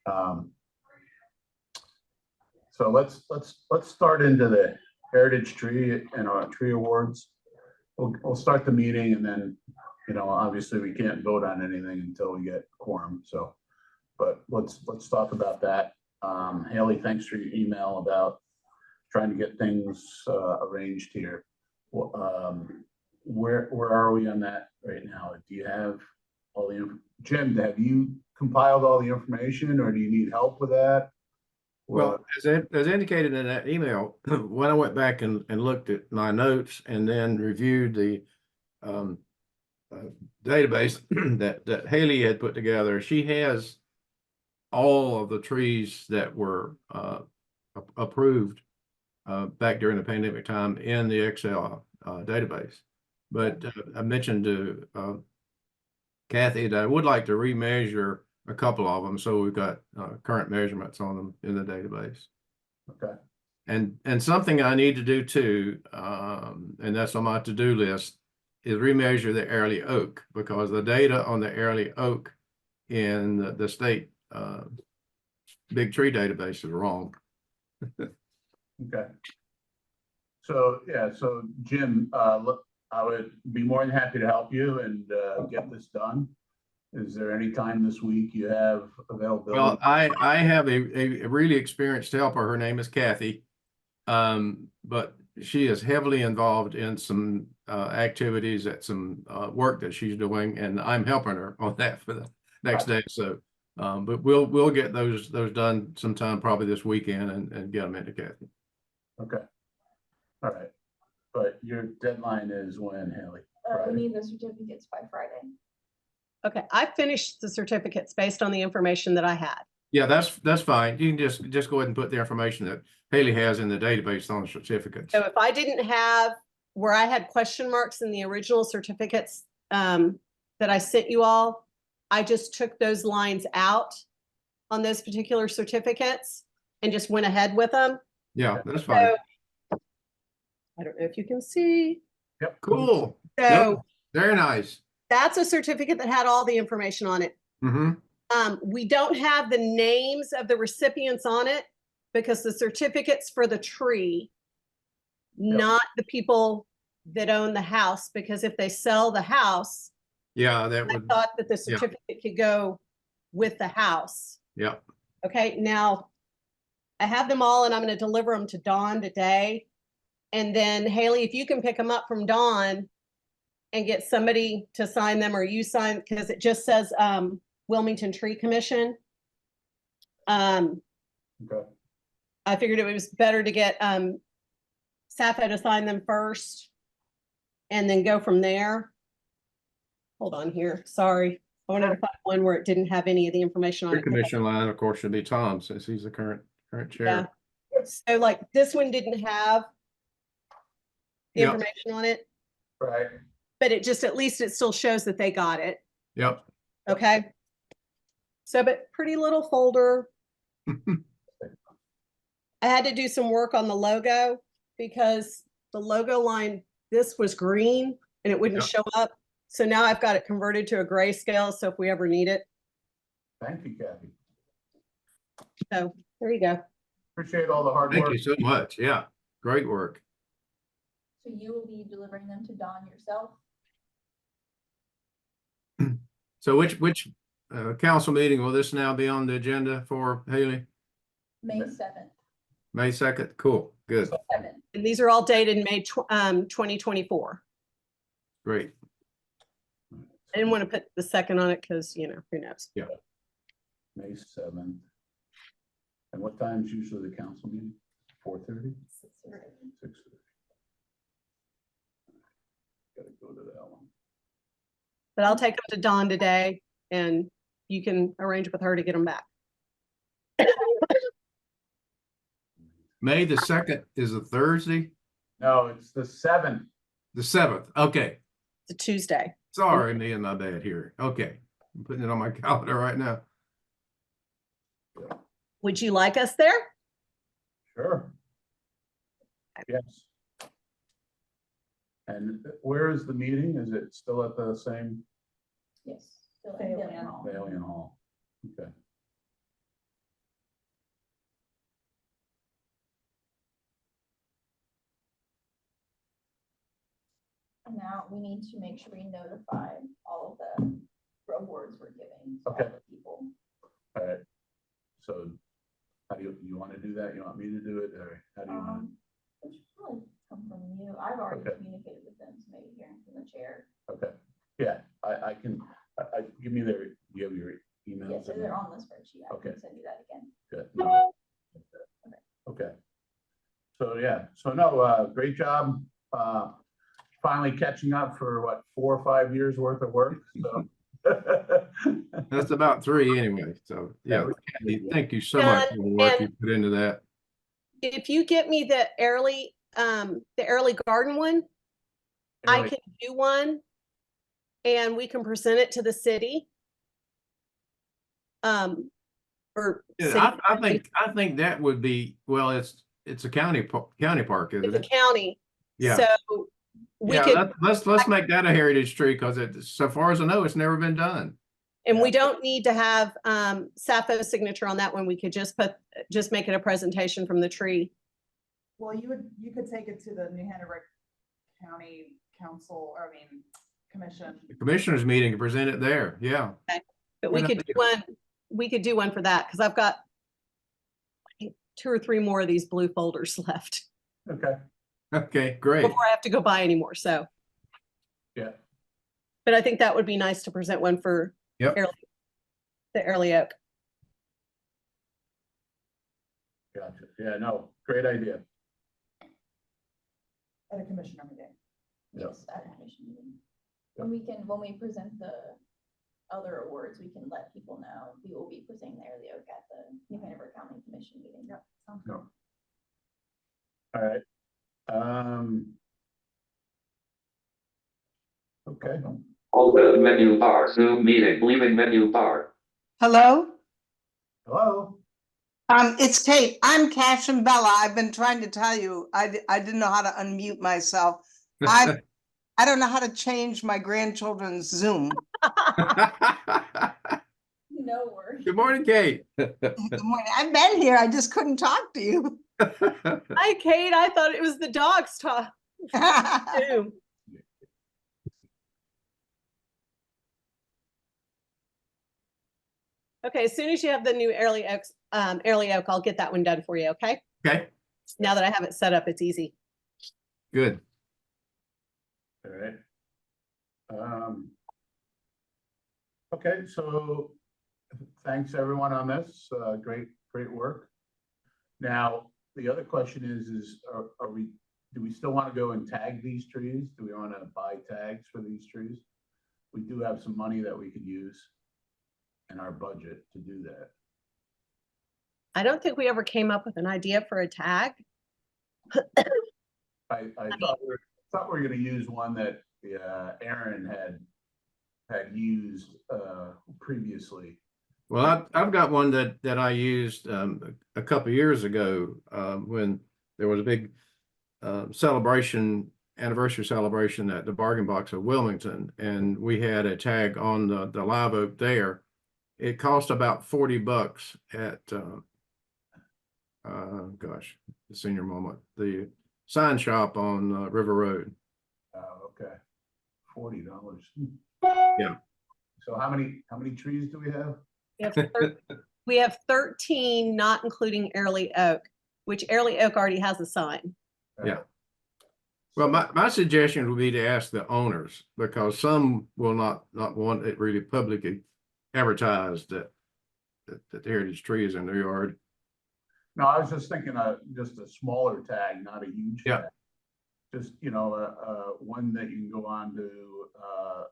Um, so let's start into the Heritage Tree and our tree awards. We'll start the meeting, and then, obviously we can't vote on anything until we get quorum. So, but let's talk about that. Haley, thanks for your email about trying to get things arranged here. Where are we on that right now? Do you have all the Jim? Have you compiled all the information, or do you need help with that? Well, as indicated in that email, when I went back and looked at my notes and then reviewed the database that Haley had put together, she has all of the trees that were approved back during the pandemic time in the Excel database. But I mentioned to Kathy that I would like to remeasure a couple of them, so we've got current measurements on them in the database. Okay. And something I need to do too, and that's on my to-do list, is remeasure the early oak, because the data on the early oak in the state big tree database is wrong. Okay. So yeah, so Jim, look, I would be more than happy to help you and get this done. Is there any time this week you have availability? Well, I have a really experienced helper. Her name is Kathy, but she is heavily involved in some activities at some work that she's doing, and I'm helping her on that for the next day. So, but we'll get those done sometime probably this weekend and get them into Kathy. Okay. All right. But your deadline is when, Haley? We need the certificates by Friday. Okay, I finished the certificates based on the information that I had. Yeah, that's fine. You can just go ahead and put the information that Haley has in the database on the certificates. So if I didn't have where I had question marks in the original certificates that I sent you all, I just took those lines out on those particular certificates and just went ahead with them. Yeah, that's fine. So, I don't know if you can see. Yep. Cool. So yep. Very nice. That's a certificate that had all the information on it. Mm-hmm. We don't have the names of the recipients on it because the certificate's for the tree, not the people that own the house, because if they sell the house, yeah, that would. I thought that the certificate could go with the house. Yeah. Okay, now I have them all and I'm going to deliver them to Dawn today. And then Haley, if you can pick them up from Dawn and get somebody to sign them, or you sign, because it just says Wilmington Tree Commission. Okay. I figured it was better to get Sappho to sign them first and then go from there. Hold on here. Sorry. I wanted to find one where it didn't have any of the information on Tree it. Commission line, of course, should be Tom, since he's the current chair. Yeah. So like this one didn't have the information on it. Right. But it just, at least it still shows that they got it. Yep. Okay. So, but pretty little folder. I had to do some work on the logo because the logo line, this was green and it wouldn't show up. So now I've got it converted to a grayscale. So if we ever need it. Thank you, Kathy. So there you go. Appreciate all the hard work. Thank you so much. Yeah. Great work. So you will be delivering them to Dawn yourself? So which council meeting will this now be on the agenda for, Haley? May 7th. May 2nd. Cool. Good. 7th. And these are all dated May 2024. Great. I didn't want to put the 2nd on it because, who knows? Yeah. May 7th. And what time is usually the council meeting? 4:30? 6:30. 6:30. Gotta go to that one. But I'll take them to Dawn today and you can arrange with her to get them back. May the 2nd is a Thursday? No, it's the 7th. The 7th. Okay. It's a Tuesday. Sorry, me and my bad here. Okay. I'm putting it on my calendar right now. Would you like us there? Sure. Yes. And where is the meeting? Is it still at the same Yes. Still in Alien Hall. Alien Hall? Okay. Now we need to make sure we notify all of the awards we're giving. to all Okay. the People. All right. So how do you want to do that? You want me to do it, or how do you want It should probably come from you. I've already Okay. communicated with them, so maybe hearing from the chair. to? Okay. Yeah, I can, give me their, you have your emails? Yes, so and- they're on the spreadsheet. I Okay. can send you that again. Good. No. Okay. So, yeah, so no, great job. Finally catching up for what, 4 or 5 years worth of work, so. That's about 3 anyway. So yeah, Kathy, thank you so much for the work you put into that. If you get me the early garden one, I Really, can do one and we can present it to the city. Or Yeah, city, I think that would be, well, it's a county park, it's isn't a it? county. Yeah. So we Yeah, could, let's make that a heritage tree, because so far as I know, it's never been done. and we don't need to have Sappho's signature on that one. We could just make it a presentation from the tree. Well, you could take it to the New Hanover County Council, or I mean, Commission. The commissioners meeting and present it there. Yeah. But we could do one for that, because I've got I think 2 or 3 more of these blue folders left okay, Okay, great. before I have to go buy any more. So, yeah, but I think that would be nice to present one for Yep. the early oak. gotcha. Yeah, no, great idea. At a commissioner meeting. Yep. Yes, at a commission meeting. And we can, when we present the other awards, we can let people know we will be presenting the early oak at the New Hanover County Commission meeting. Yep, sounds No. good. All right. Okay, Open menu bar, Zoom meeting, leaving menu bar. Hello, hello, it's Kate. I'm Cash and Bella. I've been trying to tell you, I didn't know how to unmute myself. I don't know how to change my grandchildren's Zoom. No worries. Good morning, Kate. Good morning. I've been here. I just couldn't talk to you. Hi, Kate. I thought it was the dogs talk too. Okay, as soon as you have the new early oak, I'll get that one done for you. Okay. Okay, Now that I have it set up, it's easy. good. all right. Okay, so thanks everyone on this, great work. Now, the other question is are we, do we still want to go and tag these trees? Do we want to buy tags for these trees? We do have some money that we could use in our budget to do that. I don't think we ever came up with an idea for a tag. I thought we were gonna use one that Aaron had used previously. Well, I've got one that I used a couple of years ago when there was a big anniversary celebration at the Bargain Box of Wilmington, and we had a tag on the live oak there. It cost about $40 at gosh, the senior moment, the sign shop on River Road. Okay, $40. Yeah. So how many trees do we have? We have 13, not including early oak, which early oak already has a sign. Yeah. Well, my suggestion would be to ask the owners, because some will not want it really publicly advertised that the heritage tree is in their yard. No, I was just thinking just a smaller tag, not a huge Yeah. tag. Just, one that you can go on to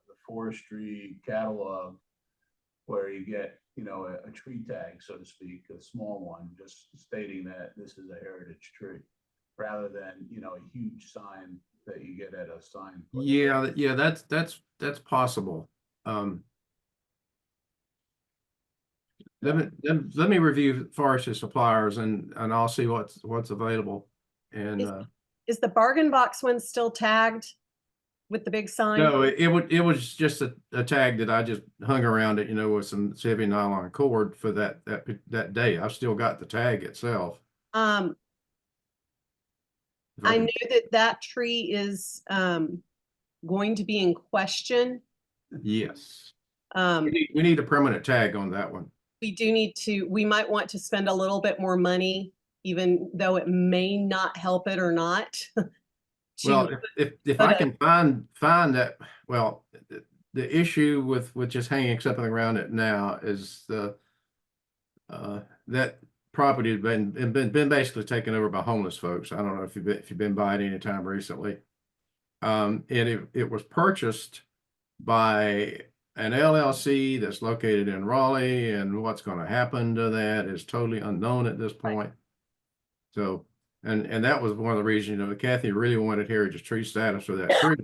the forestry catalog where you get, a tree tag, so to speak, a small one, just stating that this is a heritage tree, rather than, a huge sign that you get at a sign place. Yeah, that's possible. Let me review forestry suppliers and I'll see what's available. And Is the Bargain Box one still tagged with the big sign? no, it was just a tag that I just hung around it, with some heavy nylon cord for that day. I've still got the tag itself. I knew that tree is going to be in question. Yes. Um, We need a permanent tag on that one. we do need to, we might want to spend a little bit more money, even though it may not help it or not. Well, to if put I a- can find that, well, the issue with just hanging something around it now is that property has been basically taken over by homeless folks. I don't know if you've been by it any time recently. And it was purchased by an LLC that's located in Raleigh, and what's going to happen to that is totally unknown at this point. So, and that was one of the reasons, you know, Kathy really wanted heritage tree status for that tree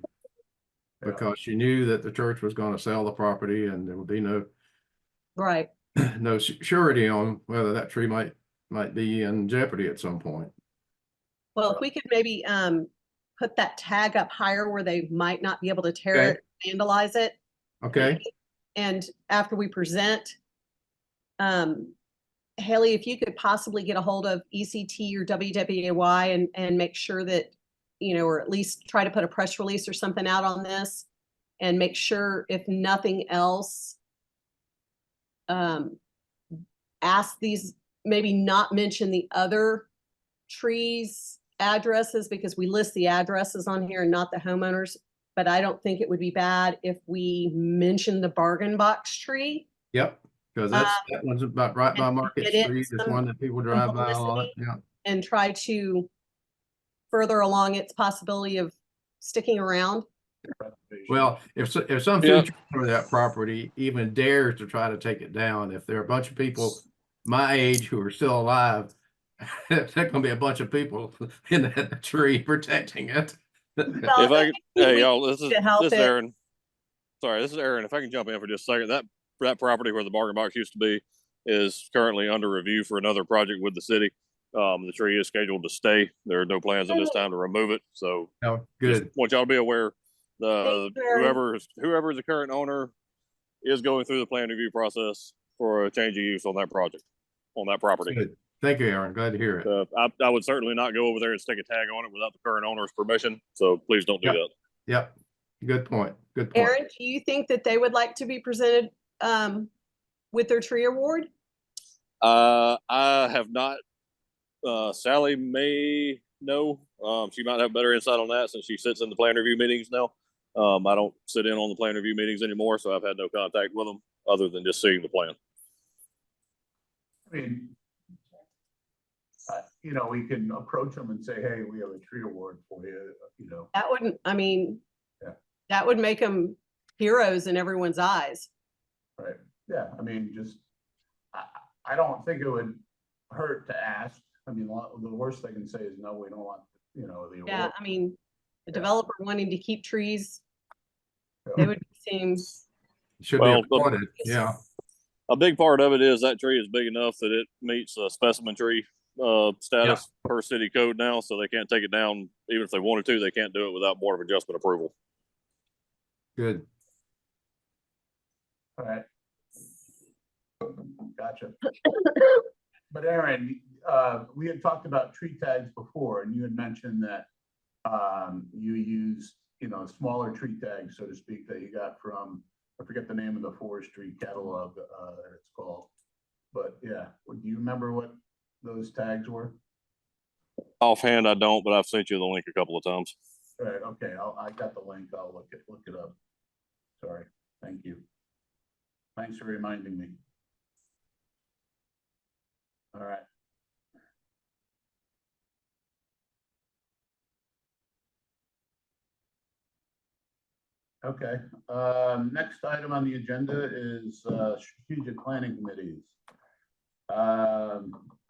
because she knew that the church was going to sell the property and there would be no right. no surety on whether that tree might be in jeopardy at some point. Well, if we could maybe put that tag up higher where they might not be able to tear Okay. it, vandalize it. Okay. And after we present, Haley, if you could possibly get a hold of ECT or WWAY and make sure that, you know, or at least try to put a press release or something out on this and make sure, if nothing else, ask these, maybe not mention the other trees addresses, because we list the addresses on here and not the homeowners. But I don't think it would be bad if we mention the bargain box tree. Yep. Because that one's about right by and Market get it Street. It's some one that people drive by a lot. publicity. Yeah. And try to further along its possibility of sticking around. Well, if some Yeah. future owner of that property even dares to try to take it down, if there are a bunch of people my age who are still alive, there's going to be a bunch of people in that tree protecting it. If I could, hey we y'all, this is to help it. Aaron. Sorry, this is Aaron. If I can jump in for just a second, that property where the bargain box used to be is currently under review for another project with the city. The tree is scheduled to stay. There are no plans at this time to remove it. So Oh, just good. want y'all to be aware. Thank you, Aaron. Whoever is the current owner is going through the plan review process for a change of use on that project, on that property. Good. Thank you, Aaron. Glad to hear it. I would certainly not go over there and stick a tag on it without the current owner's permission. So please don't do Yep. that. Yep. Good point. Good point. Aaron, do you think that they would like to be presented with their tree award? I have not. Sally may know. She might have better insight on that since she sits in the plan review meetings now. I don't sit in on the plan review meetings anymore, so I've had no contact with them other than just seeing the plan. I mean, you know, we can approach them and say, hey, we have a tree award for you, you know. That wouldn't, I mean, Yeah. that would make them heroes in everyone's eyes. Right, yeah, I mean, just, I don't think it would hurt to ask. I mean, the worst they can say is, no, we don't want, you know, the Yeah, award. I mean, the Yeah. developer wanting to keep trees, Yeah. they would seem, Should Well, be applauded. Yeah. A big part of it is that tree is big enough that it meets a specimen tree status per city code now, so they can't take it down. Even if they wanted to, they can't do it without Board of Adjustment approval. Good. All right. Gotcha. But Aaron, we had talked about tree tags before, and you had mentioned that you use, you know, smaller tree tags, so to speak, that you got from, I forget the name of the forestry catalog that it's called. But yeah, do you remember what those tags were? Offhand, I don't, but I've sent you the link a couple of times. All right, okay, I got the link. I'll look it up. Sorry, thank you. Thanks for reminding me. All right. Okay, next item on the agenda is strategic planning committees.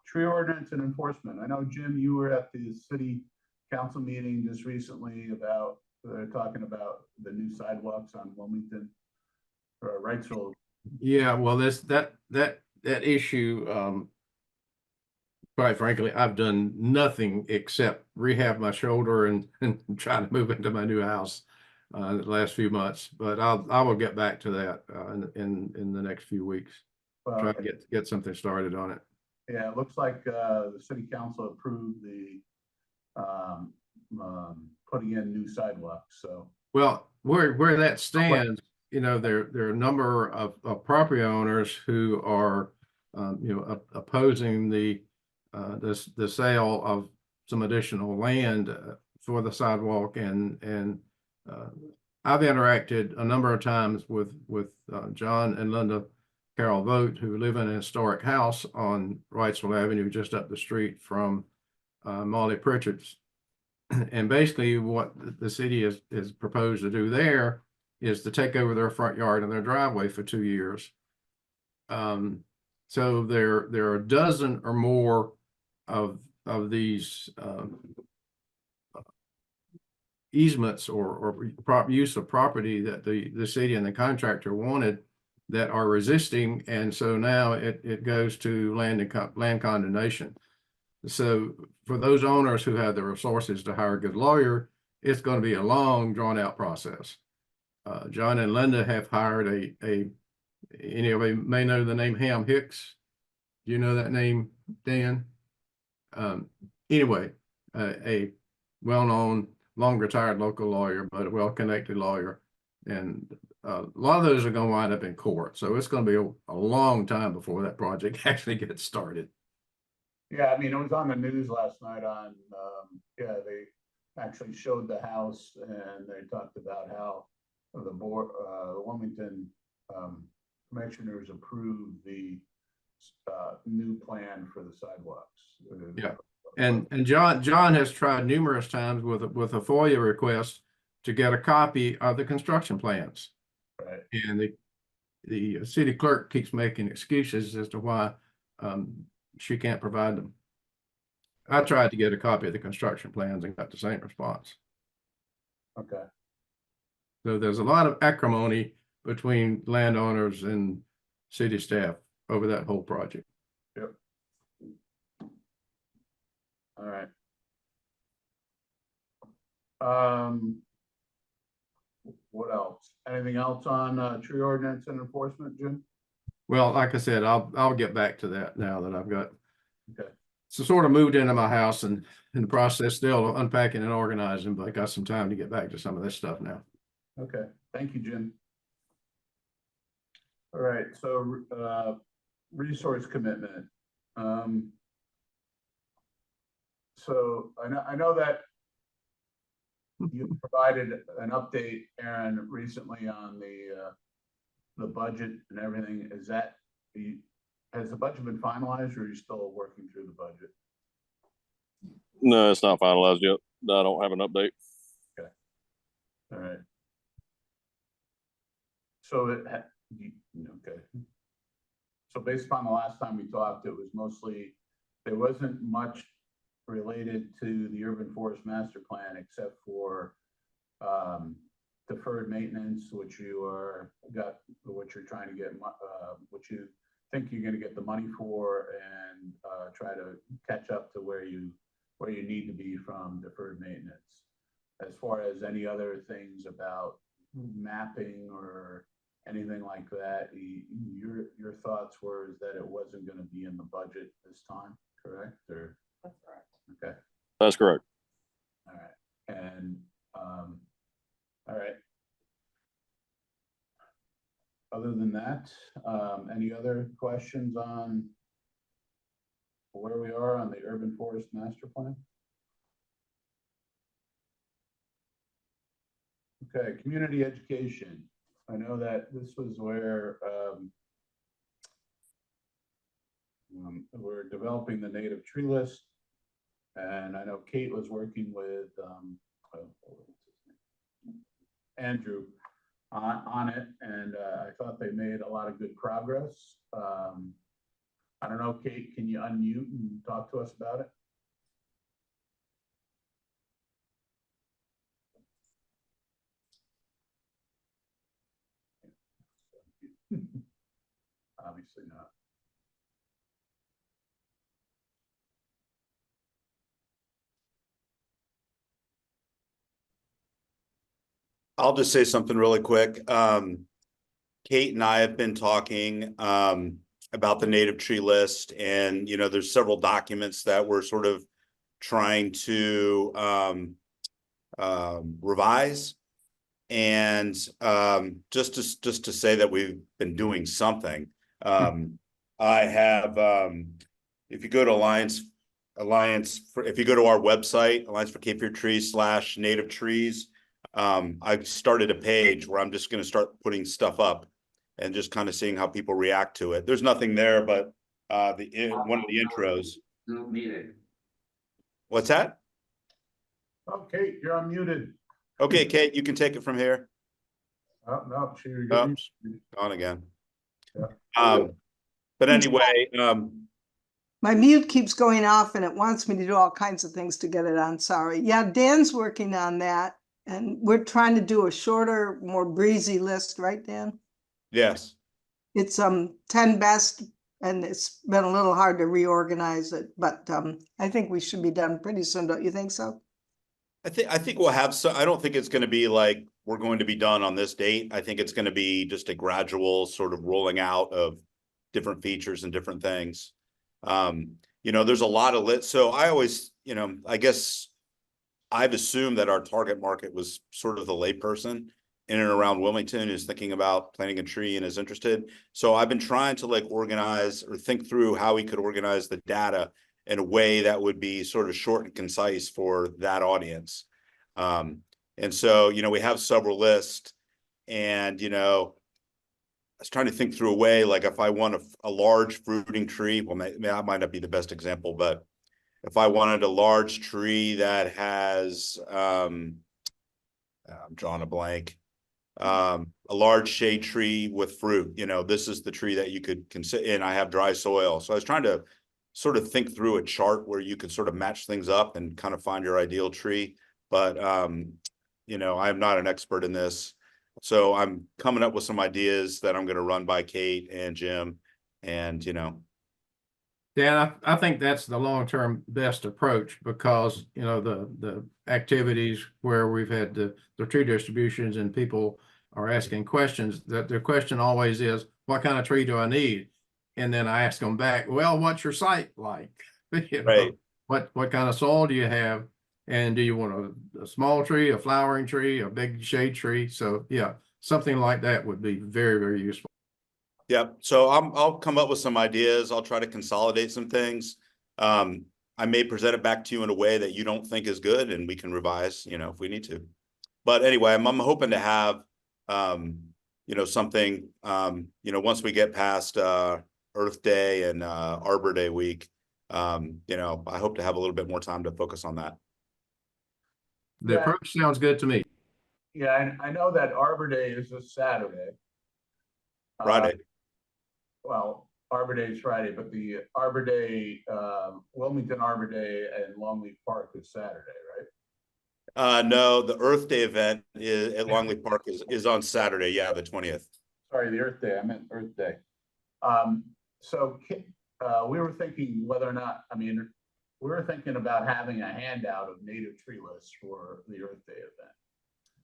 Tree ordinance and enforcement. I know, Jim, you were at the city council meeting just recently about, they're talking about the new sidewalks on Wilmington, or Wrightsville. Yeah. Well, that issue, quite frankly, I've done nothing except rehab my shoulder and try to move into my new house the last few months. But I will get back to that in the next few weeks. Try to get something started on it. Yeah, it looks like the city council approved the putting in new sidewalks, so. Well, where that stands, you know, there are a number of property owners who are, opposing the sale of some additional land for the sidewalk, and I've interacted a number of times with John and Linda Carroll Vogt, who live in a historic house on Wrightsville Avenue, just up the street from Molly Pritchard's. And basically what the city is proposed to do there is to take over their front yard and their driveway for 2 years. So there are a dozen or more of these easements or proper use of property that the city and the contractor wanted that are resisting, and so now it goes to land condemnation. So for those owners who have the resources to hire a good lawyer, it's going to be a long, drawn out process. John and Linda have hired any of you may know the name Ham Hicks. Do you know that name, Dan? Anyway, a well-known, long retired local lawyer, but a well-connected lawyer. And a lot of those are going to wind up in court. So it's going to be a long time before that project actually gets started. Yeah, I mean, it was on the news last night on, they actually showed the house and they talked about how the board, the Wilmington commissioners approved the new plan for the sidewalks. Yeah. And John has tried numerous times with a FOIA request to get a copy of the construction plans. Right. And the city clerk keeps making excuses as to why she can't provide them. I tried to get a copy of the construction plans and got the same response. Okay. So there's a lot of acrimony between landowners and city staff over that whole project. Yep. All right. What else? Anything else on tree ordinance and enforcement, Jim? Well, like I said, I'll get back to that now that I've got Okay. so sort of moved into my house and in the process still of unpacking and organizing, but I got some time to get back to some of this stuff now. Okay, thank you, Jim. All right, so resource commitment. So I know that you provided an update, Aaron, recently on the budget and everything. Is that has the budget been finalized, or are you still working through the budget? No, it's not finalized yet. I don't have an update. Okay. All right. So okay. So based upon the last time we talked, it was mostly, there wasn't much related to the urban forest master plan except for deferred maintenance, which you're trying to get, which you think you're going to get the money for, and try to catch up to where you need to be from deferred maintenance. As far as any other things about mapping or anything like that, your thoughts were that it wasn't going to be in the budget this time, correct? Or That's correct. okay. That's correct. All right. And all right. Other than that, any other questions on where we are on the urban forest master plan? Okay, community education. I know that this was where we're developing the native tree list, and I know Kate was working with Andrew on it, and I thought they made a lot of good progress. I don't know, Kate, can you unmute and talk to us about it? Obviously not. I'll just say something really quick. Kate and I have been talking about the native tree list, and there's several documents that we're sort of trying to revise. And just to say that we've been doing something. I have if you go to if you go to our website, Alliance for Cape Fear Trees /native trees, I've started a page where I'm just going to start putting stuff up and just kind of seeing how people react to it. There's nothing there, but one of the intros. Zoom meeting. What's that? Oh, Kate, you're unmuted. Okay, Kate, you can take it from here. Oh, no, you're Oh, on again. Yeah. But anyway, My mute keeps going off and it wants me to do all kinds of things to get it on. Sorry. Yeah, Dan's working on that. And we're trying to do a shorter, more breezy list, right, Dan? yes. It's 10 best and it's been a little hard to reorganize it, but I think we should be done pretty soon, don't you think so? I think we'll have some. I don't think it's going to be like we're going to be done on this date. I think it's going to be just a gradual sort of rolling out of different features and different things. You know, there's a lot of lit. So I always, you know, I guess I've assumed that our target market was sort of the layperson in and around Wilmington who's thinking about planting a tree and is interested. So I've been trying to like organize or think through how we could organize the data in a way that would be sort of short and concise for that audience. And so, you know, we have several lists and, you know, I was trying to think through a way, like if I want a large fruiting tree, well, that might not be the best example, but if I wanted a large tree that has, I'm drawing a blank, a large shade tree with fruit, you know, this is the tree that you could consider, and I have dry soil. So I was trying to sort of think through a chart where you could sort of match things up and kind of find your ideal tree. But, you know, I'm not an expert in this. So I'm coming up with some ideas that I'm going to run by Kate and Jim and, you know. Dan, I think that's the long-term best approach because, you know, the activities where we've had the tree distributions and people are asking questions, that their question always is, what kind of tree do I need? And then I ask them back, well, what's your site like? You know, Right. what kind of soil do you have? And do you want a small tree, a flowering tree, a big shade tree? So yeah, something like that would be very, very useful. Yep. So I'll come up with some ideas. I'll try to consolidate some things. I may present it back to you in a way that you don't think is good and we can revise, you know, if we need to. But anyway, I'm hoping to have, you know, something, you know, once we get past Earth Day and Arbor Day week, you know, I hope to have a little bit more time to focus on that. The Yeah. approach sounds good to me. Yeah, I know that Arbor Day is this Saturday. Friday. Well, Arbor Day is Friday, but the Arbor Day, Wilmington Arbor Day and Longleaf Park is Saturday, right? No, the Earth Day event at Longleaf Park is on Saturday. Yeah, the 20th. Sorry, the Earth Day. I meant Earth Day. So we were thinking whether or not, I mean, we were thinking about having a handout of native tree lists for the Earth Day event.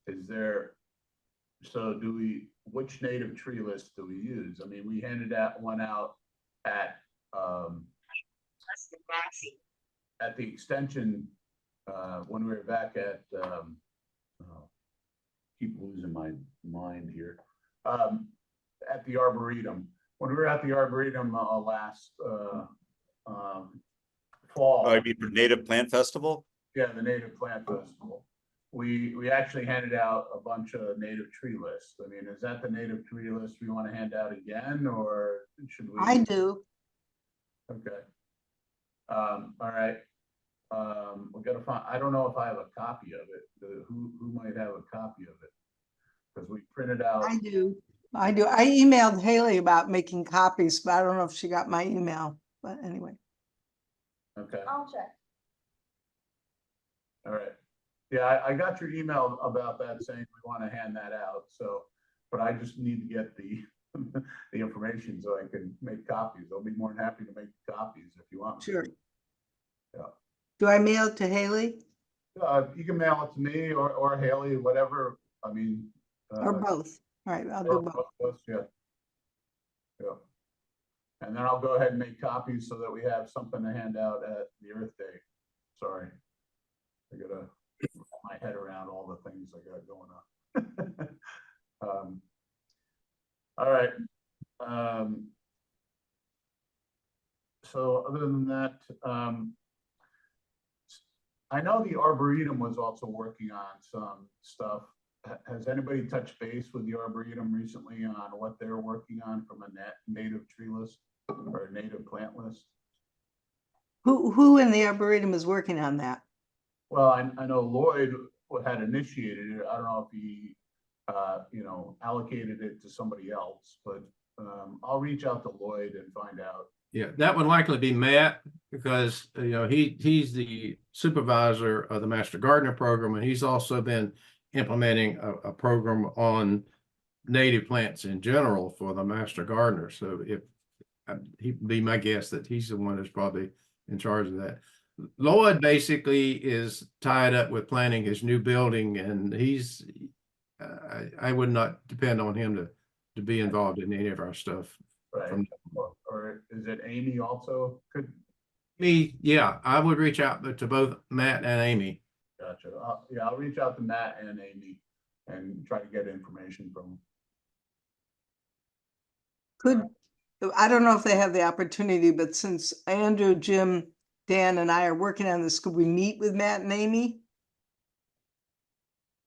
Is there, so do we, which native tree list do we use? I mean, we handed that one out at the extension when we were back at keep losing my mind here. At the Arboretum. When we were at the Arboretum last fall. Oh, you mean for Native Plant Festival? Yeah, the Native Plant Festival. We actually handed out a bunch of native tree lists. I mean, is that the native tree list we want to hand out again, or should we? I do. Okay. All right. We gotta find, I don't know if I have a copy of it. Who might have a copy of it? Because we printed out. I do. I do. I emailed Haley about making copies, but I don't know if she got my email, but anyway. Okay. I'll check. All right. Yeah, I got your email about that saying we want to hand that out. So, but I just need to get the the information so I can make copies. I'll be more than happy to make copies if you want. Sure. Yeah. Do I mail it to Haley? You can mail it to me or Haley, whatever. I mean. Or both? All right, I'll do both. Yeah. Yeah. And then I'll go ahead and make copies so that we have something to hand out at the Earth Day. Sorry. I gotta get my head around all the things I got going on. All right. So other than that, I know the Arboretum was also working on some stuff. Has anybody touched base with the Arboretum recently on what they're working on from a native tree list or a native plant list? Who in the Arboretum is working on that? Well, I know Lloyd had initiated it. I don't know if he, you know, allocated it to somebody else, but I'll reach out to Lloyd and find out. Yeah, that would likely be Matt because, you know, he's the supervisor of the Master Gardener program, and he's also been implementing a program on native plants in general for the Master Gardener. So if he'd be my guess that he's the one that's probably in charge of that. Lloyd basically is tied up with planning his new building, and he's I would not depend on him to be involved in any of our stuff. Right. Or is it Amy also? Could Me, yeah, I would reach out to both Matt and Amy. Gotcha. Yeah, I'll reach out to Matt and Amy and try to get information from them. I don't know if they have the opportunity, but since Andrew, Jim, Dan, and I are working on this, could we meet with Matt and Amy?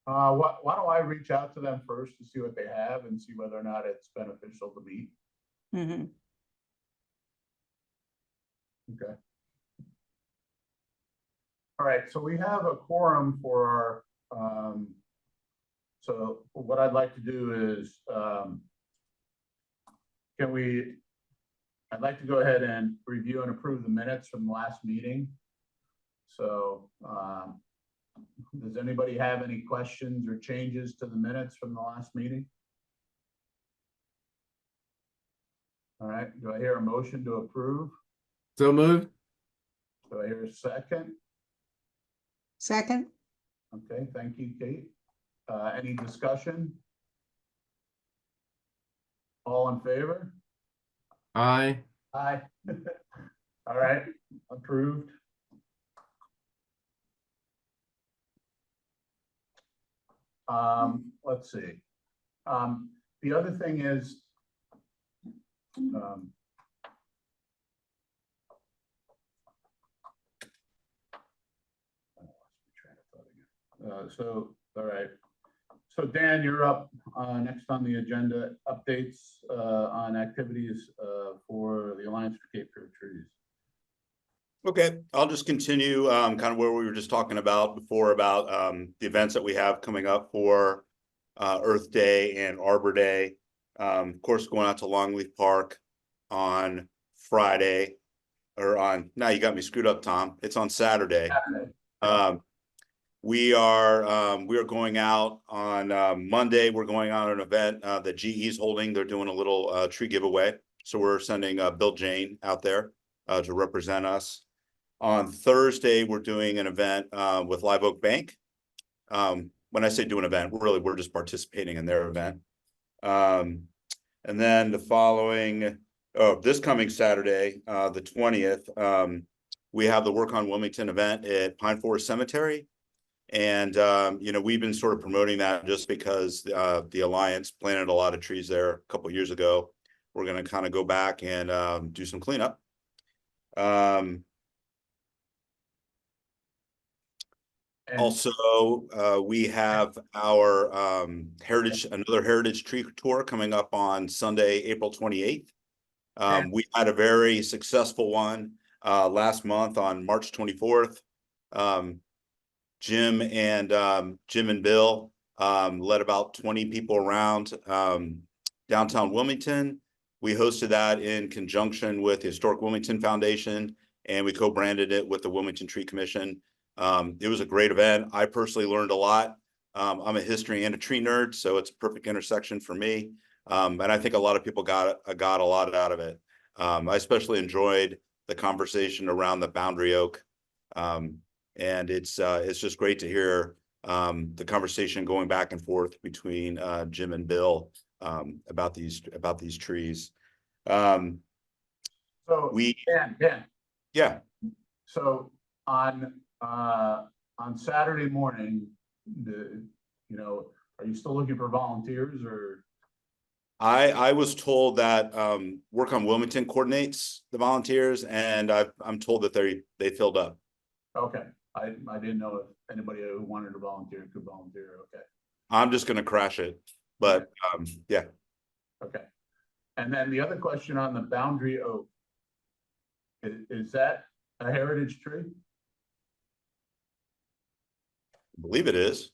Why don't I reach out to them first to see what they have and see whether or not it's beneficial to meet? Mm-hmm. Okay. All right, so we have a quorum for our, so what I'd like to do is, I'd like to go ahead and review and approve the minutes from the last meeting. So, does anybody have any questions or changes to the minutes from the last meeting? All right, do I hear a motion to approve? So moved. Do I hear a second? Second? Okay, thank you, Kate. Any discussion? All in favor? Aye. Aye. All right, approved. Let's see. The other thing is, so, all right. So Dan, you're up next on the agenda, updates on activities for the Alliance for Cape Fear Trees. Okay, I'll just continue kind of where we were just talking about before about the events that we have coming up for Earth Day and Arbor Day. Of course, going out to Longleaf Park on Friday, or on, now you got me screwed up, Tom. It's on Saturday. We are going out on Monday. We're going out on an event that GE's holding. They're doing a little tree giveaway. So we're sending Bill Jane out there to represent us. On Thursday, we're doing an event with Live Oak Bank. When I say do an event, we're just participating in their event. And then the following, this coming Saturday, the 20th, we have the Work on Wilmington event at Pine Forest Cemetery. And, you know, we've been sort of promoting that just because the Alliance planted a lot of trees there a couple of years ago. We're going to kind of go back and do some cleanup. Also, we have our another heritage tree tour coming up on Sunday, April 28th. We had a very successful one last month on March 24th. Jim and Bill led about 20 people around downtown Wilmington. We hosted that in conjunction with the Historic Wilmington Foundation, and we co-branded it with the Wilmington Tree Commission. It was a great event. I personally learned a lot. I'm a history and a tree nerd, so it's a perfect intersection for me. And I think a lot of people got a lot out of it. I especially enjoyed the conversation around the boundary oak. And it's just great to hear the conversation going back and forth between Jim and Bill about these trees. So Dan, yeah. So on Saturday morning, Are you still looking for volunteers or? I was told that Work on Wilmington coordinates the volunteers, and I'm told that they filled up. Okay, I didn't know if anybody who wanted to volunteer could volunteer. Okay, I'm just gonna crash it, but yeah. okay. And then the other question on the boundary oak. Is that a heritage tree, I believe it is.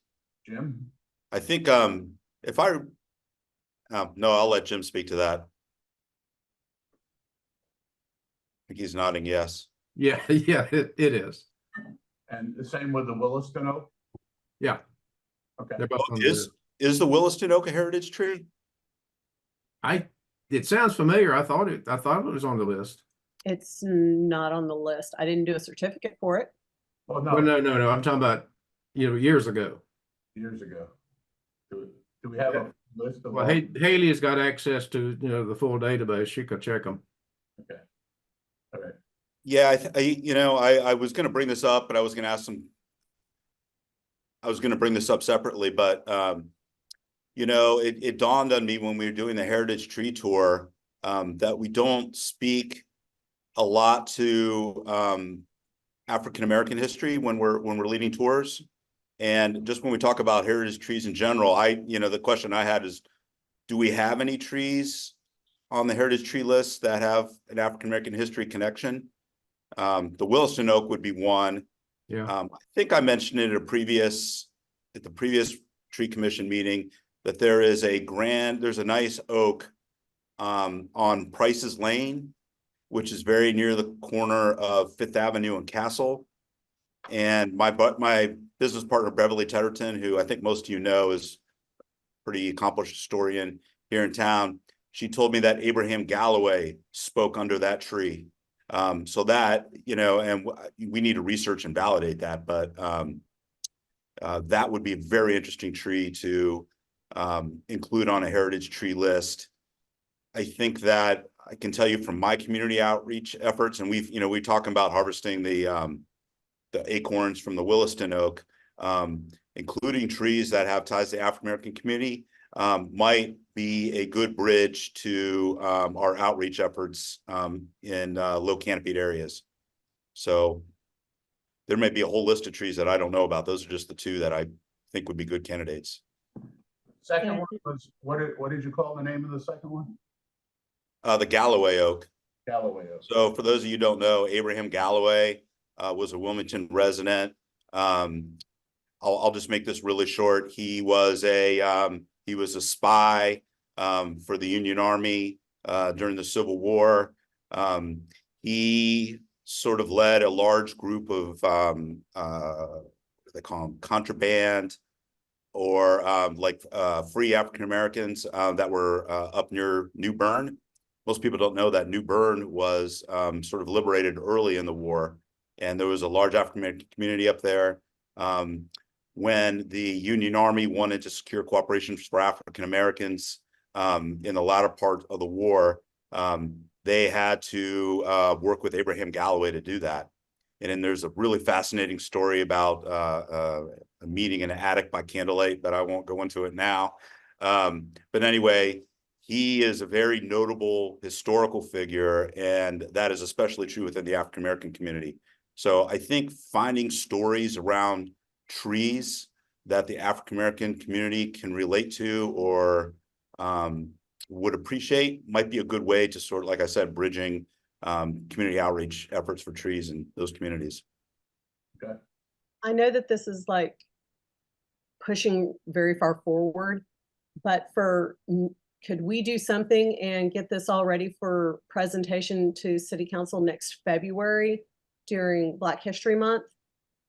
Jim? I think if I no, I'll let Jim speak to that. I think he's nodding yes. Yeah, yeah, it is. And the same with the Williston oak? Yeah. Okay, They're both on the list. Is the Williston oak a heritage tree? It sounds familiar. I thought it was on the list. It's not on the list. I didn't do a certificate for it. well, Well, no, no. I'm talking about, years ago. years ago. Do we have a list of? Well, all- Haley has got access to, the full database. She could check them. Okay, all right. Yeah, I was gonna bring this up, but I was gonna bring this up separately, but it dawned on me when we were doing the heritage tree tour that we don't speak a lot to African-American history when we're leading tours. And just when we talk about heritage trees in general, the question I had is, do we have any trees on the heritage tree list that have an African-American history connection? The Williston oak would be one. Yeah. I think I mentioned it at the previous tree commission meeting that there's a nice oak on Price's Lane, which is very near the corner of Fifth Avenue and Castle. And my business partner, Beverly Tedderton, who I think most of you know is a pretty accomplished historian here in town, she told me that Abraham Galloway spoke under that tree. So that, and we need to research and validate that, but that would be a very interesting tree to include on a heritage tree list. I think that I can tell you from my community outreach efforts, and we're talking about harvesting the acorns from the Williston oak, including trees that have ties to the African-American community, might be a good bridge to our outreach efforts in low canopied areas. So there may be a whole list of trees that I don't know about. Those are just the two that I think would be good candidates. Second one was, what did you call the name of the second one? The Galloway oak. Galloway oak. So for those of you who don't know, Abraham Galloway was a Wilmington resident. I'll just make this really short. He was a spy for the Union Army during the Civil War. He sort of led a large group of what do they call them, contraband or free African Americans that were up near New Bern. Most people don't know that New Bern was sort of liberated early in the war, and there was a large African American community up there. When the Union Army wanted to secure cooperation for African Americans in the latter part of the war, they had to work with Abraham Galloway to do that. And then there's a really fascinating story about a meeting in an attic by candlelight, but I won't go into it now. But anyway, he is a very notable historical figure, and that is especially true within the African American community. So I think finding stories around trees that the African American community can relate to or would appreciate might be a good way to sort of, like I said, bridging community outreach efforts for trees in those communities. Okay. I know that this is like pushing very far forward, but could we do something and get this all ready for presentation to City Council next February during Black History Month?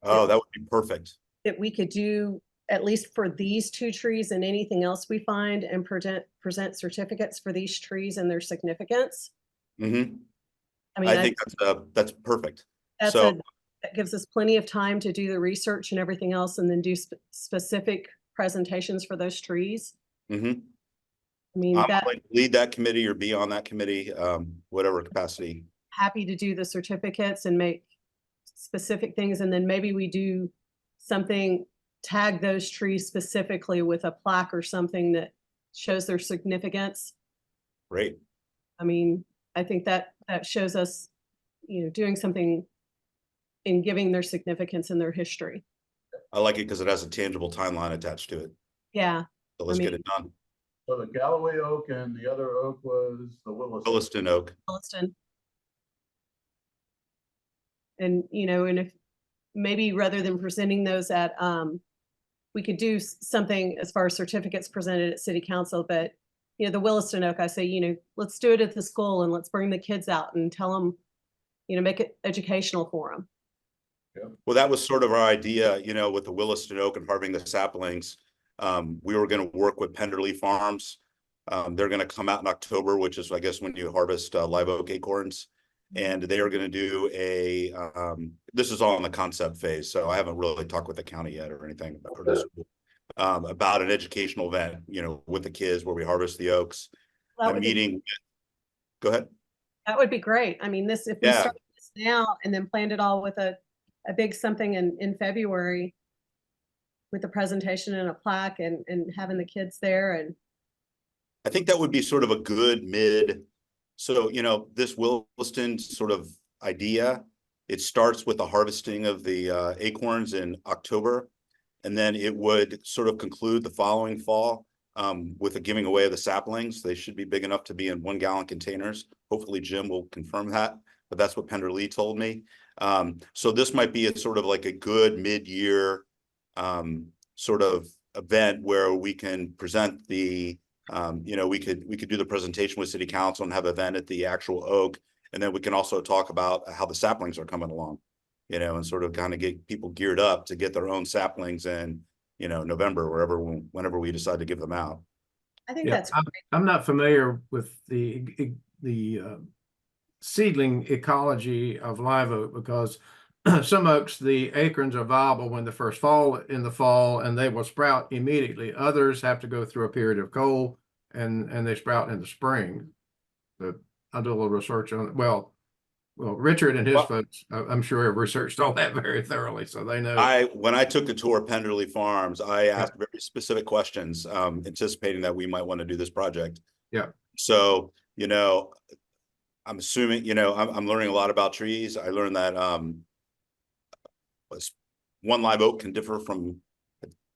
Oh, that would be perfect. That we could do at least for these two trees and anything else we find and present certificates for these trees and their significance. Mm-hmm. I mean, I think that's perfect. That gives us plenty of time to do the research and everything else and then do specific presentations for those trees. Mm-hmm. I mean, I'm willing to lead that committee or be on that committee, whatever capacity. Happy to do the certificates and make specific things. And then maybe we do something tag those trees specifically with a plaque or something that shows their significance. Great. I mean, I think that shows us, doing something in giving their significance and their history. I like it because it has a tangible timeline attached to it. Yeah. So let's I get mean- it done. So the Galloway oak and the other oak was the Willis. Williston oak. Williston. And, and if maybe rather than presenting those at, we could do something as far as certificates presented at city council, but the Williston oak, I say, let's do it at the school and let's bring the kids out and tell them, make it educational for them. Well, that was sort of our idea, with the Williston oak and harvesting the saplings. We were going to work with Penderley Farms. They're going to come out in October, which is, I guess, when you harvest live oak acorns. And they are going to do this is all in the concept phase, so I haven't really talked with the county yet or anything about an educational event, with the kids where we harvest the oaks. I'm meeting. Go ahead. That would be great. I mean, if we start this now and then planned it all with a big something in February with a presentation and a plaque and having the kids there. And I think that would be sort of a good mid. So, this Williston sort of idea, it starts with the harvesting of the acorns in October, and then it would sort of conclude the following fall with the giving away of the saplings. They should be big enough to be in 1 gallon containers. Hopefully Jim will confirm that, but that's what Penderley told me. So this might be a sort of like a good mid-year sort of event where we can present the we could do the presentation with city council and have an event at the actual oak. And then we can also talk about how the saplings are coming along, and sort of kind of get people geared up to get their own saplings in, November, whenever we decide to give them out. I think that's great. I'm not familiar with the seedling ecology of live oak because some oaks, the acorns are viable when they first fall in the fall and they will sprout immediately. Others have to go through a period of cold and they sprout in the spring. But I'll do a little research on it. Well, Richard and his folks, I'm sure have researched all that very thoroughly, so they know. When I took the tour of Penderley Farms, I asked very specific questions, anticipating that we might want to do this project. Yeah. So, I'm assuming, I'm learning a lot about trees. I learned that one live oak can differ from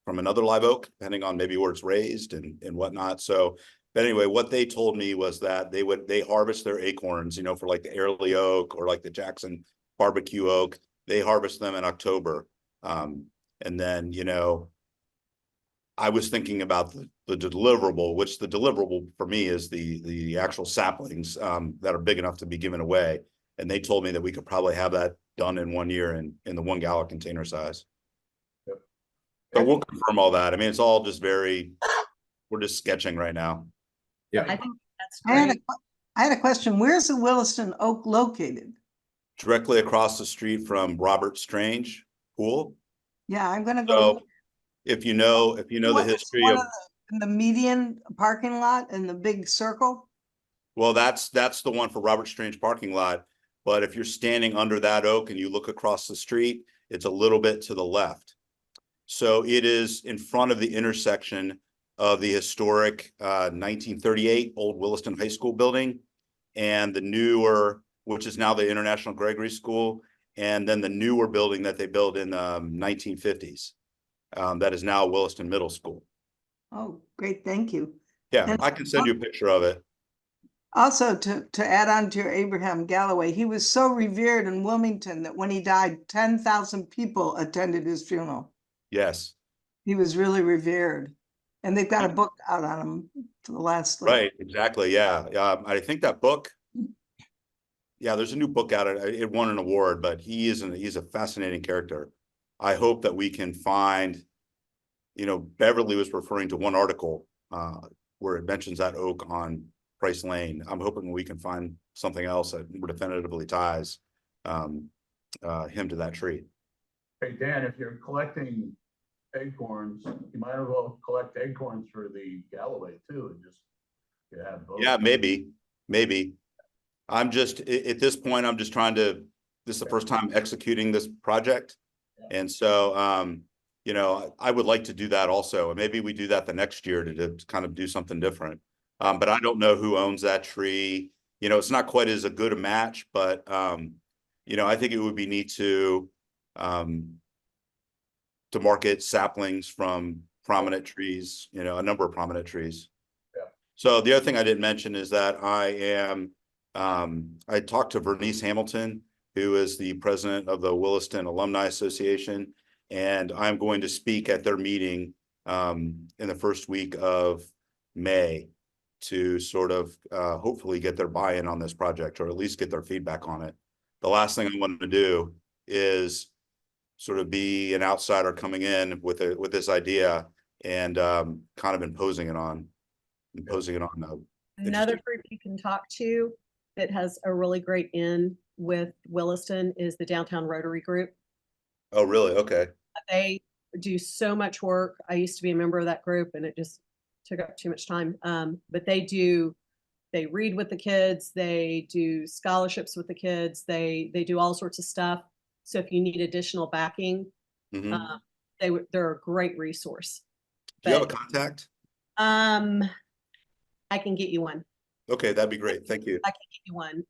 another live oak, depending on maybe where it's raised and whatnot. So, but anyway, what they told me was that they harvest their acorns, for like the Airlie oak or like the Jackson barbecue oak. They harvest them in October. And then, I was thinking about the deliverable, which the deliverable for me is the actual saplings that are big enough to be given away. And they told me that we could probably have that done in 1 year in the 1 gallon container size. Yep. But we'll confirm all that. I mean, it's all just we're just sketching right now. Yeah. I think that's I great. had a question. Where's the Williston oak located? Directly across the street from Robert Strange Pool. Yeah, I'm gonna go. So if you know the history of the median parking lot and the big circle. well, that's the one for Robert Strange parking lot. But if you're standing under that oak and you look across the street, it's a little bit to the left. So it is in front of the intersection of the historic 1938 old Williston High School building and the newer, which is now the International Gregory School, and then the newer building that they built in 1950s. That is now Williston Middle School. Oh, great, thank you. Yeah, And I can send you a picture of it. Also, to add on to your Abraham Galloway, he was so revered in Wilmington that when he died, 10,000 people attended his funeral. Yes. He was really revered. And they've got a book out on him for the last. Right, exactly, yeah. I think that book, yeah, there's a new book out. It won an award, but he's a fascinating character. I hope that we can find, Beverly was referring to one article where it mentions that oak on Price Lane. I'm hoping we can find something else that definitively ties him to that tree. Hey, Dan, if you're collecting acorns, you might as well collect acorns for the Galloway too, and just have both. Yeah, maybe. I'm just, at this point, this is the first time executing this project. And so, you know, I would like to do that also, and maybe we do that the next year to kind of do something different. But I don't know who owns that tree. You know, it's not quite as a good a match, but you know, I think it would be neat to market saplings from prominent trees, you know, a number of prominent trees. Yeah. So the other thing I didn't mention is that I talked to Vernice Hamilton, who is the president of the Williston Alumni Association, and I'm going to speak at their meeting in the first week of May to sort of hopefully get their buy-in on this project, or at least get their feedback on it. The last thing I wanted to do is sort of be an outsider coming in with this idea and kind of imposing it on Another group you can talk to that has a really great in with Williston is the Downtown Rotary Group. Oh, really? Okay. They do so much work. I used to be a member of that group and it just took up too much time. But they read with the kids, they do scholarships with the kids, they do all sorts of stuff. So if you need additional backing, Mhm. they're a great resource. Do you have a contact? I can get you one. Okay, that'd be great. Thank you. I can get you one.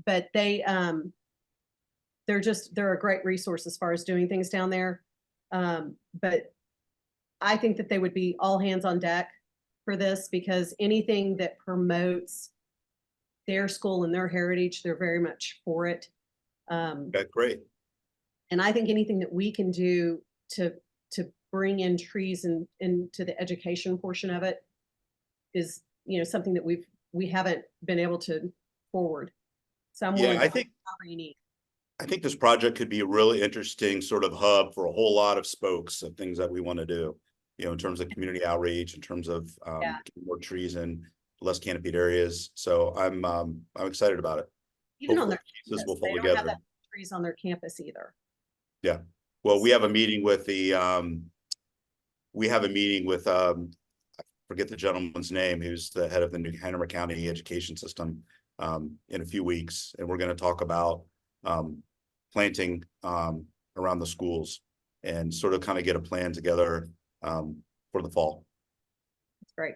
But they're a great resource as far as doing things down there. But I think that they would be all hands on deck for this, because anything that promotes their school and their heritage, they're very much for it. Okay, great. And I think anything that we can do to bring in trees and into the education portion of it is, you know, something that we haven't been able to forward. So I'm willing Yeah, to whatever you need. I think this project could be a really interesting sort of hub for a whole lot of spokes of things that we want to do, you know, in terms of community outreach, in terms of getting more trees in less canopied areas. So I'm excited about it. Even on their This campus, will fall they don't have together. that many trees on their campus either. Yeah. Well, we have a meeting with I forget the gentleman's name, who's the head of the New Hanover County education system, in a few weeks. And we're going to talk about planting around the schools and sort of kind of get a plan together for the fall. That's great.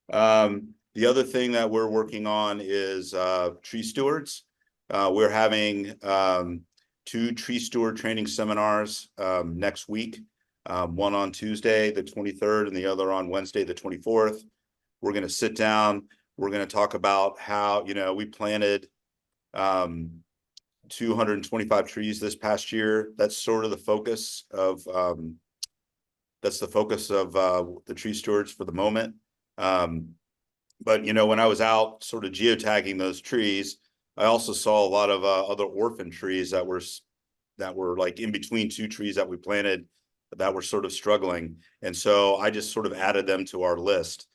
The other thing that we're working on is tree stewards. We're having 2 tree steward training seminars next week. One on Tuesday, the 23rd, and the other on Wednesday, the 24th. We're going to sit down. We're going to talk about how, you know, we planted 225 trees this past year. That's sort of the focus of the tree stewards for the moment. But, you know, when I was out sort of geotagging those trees, I also saw a lot of other orphan trees that were like in between 2 trees that we planted that were sort of struggling. And so I just sort of added them to our list,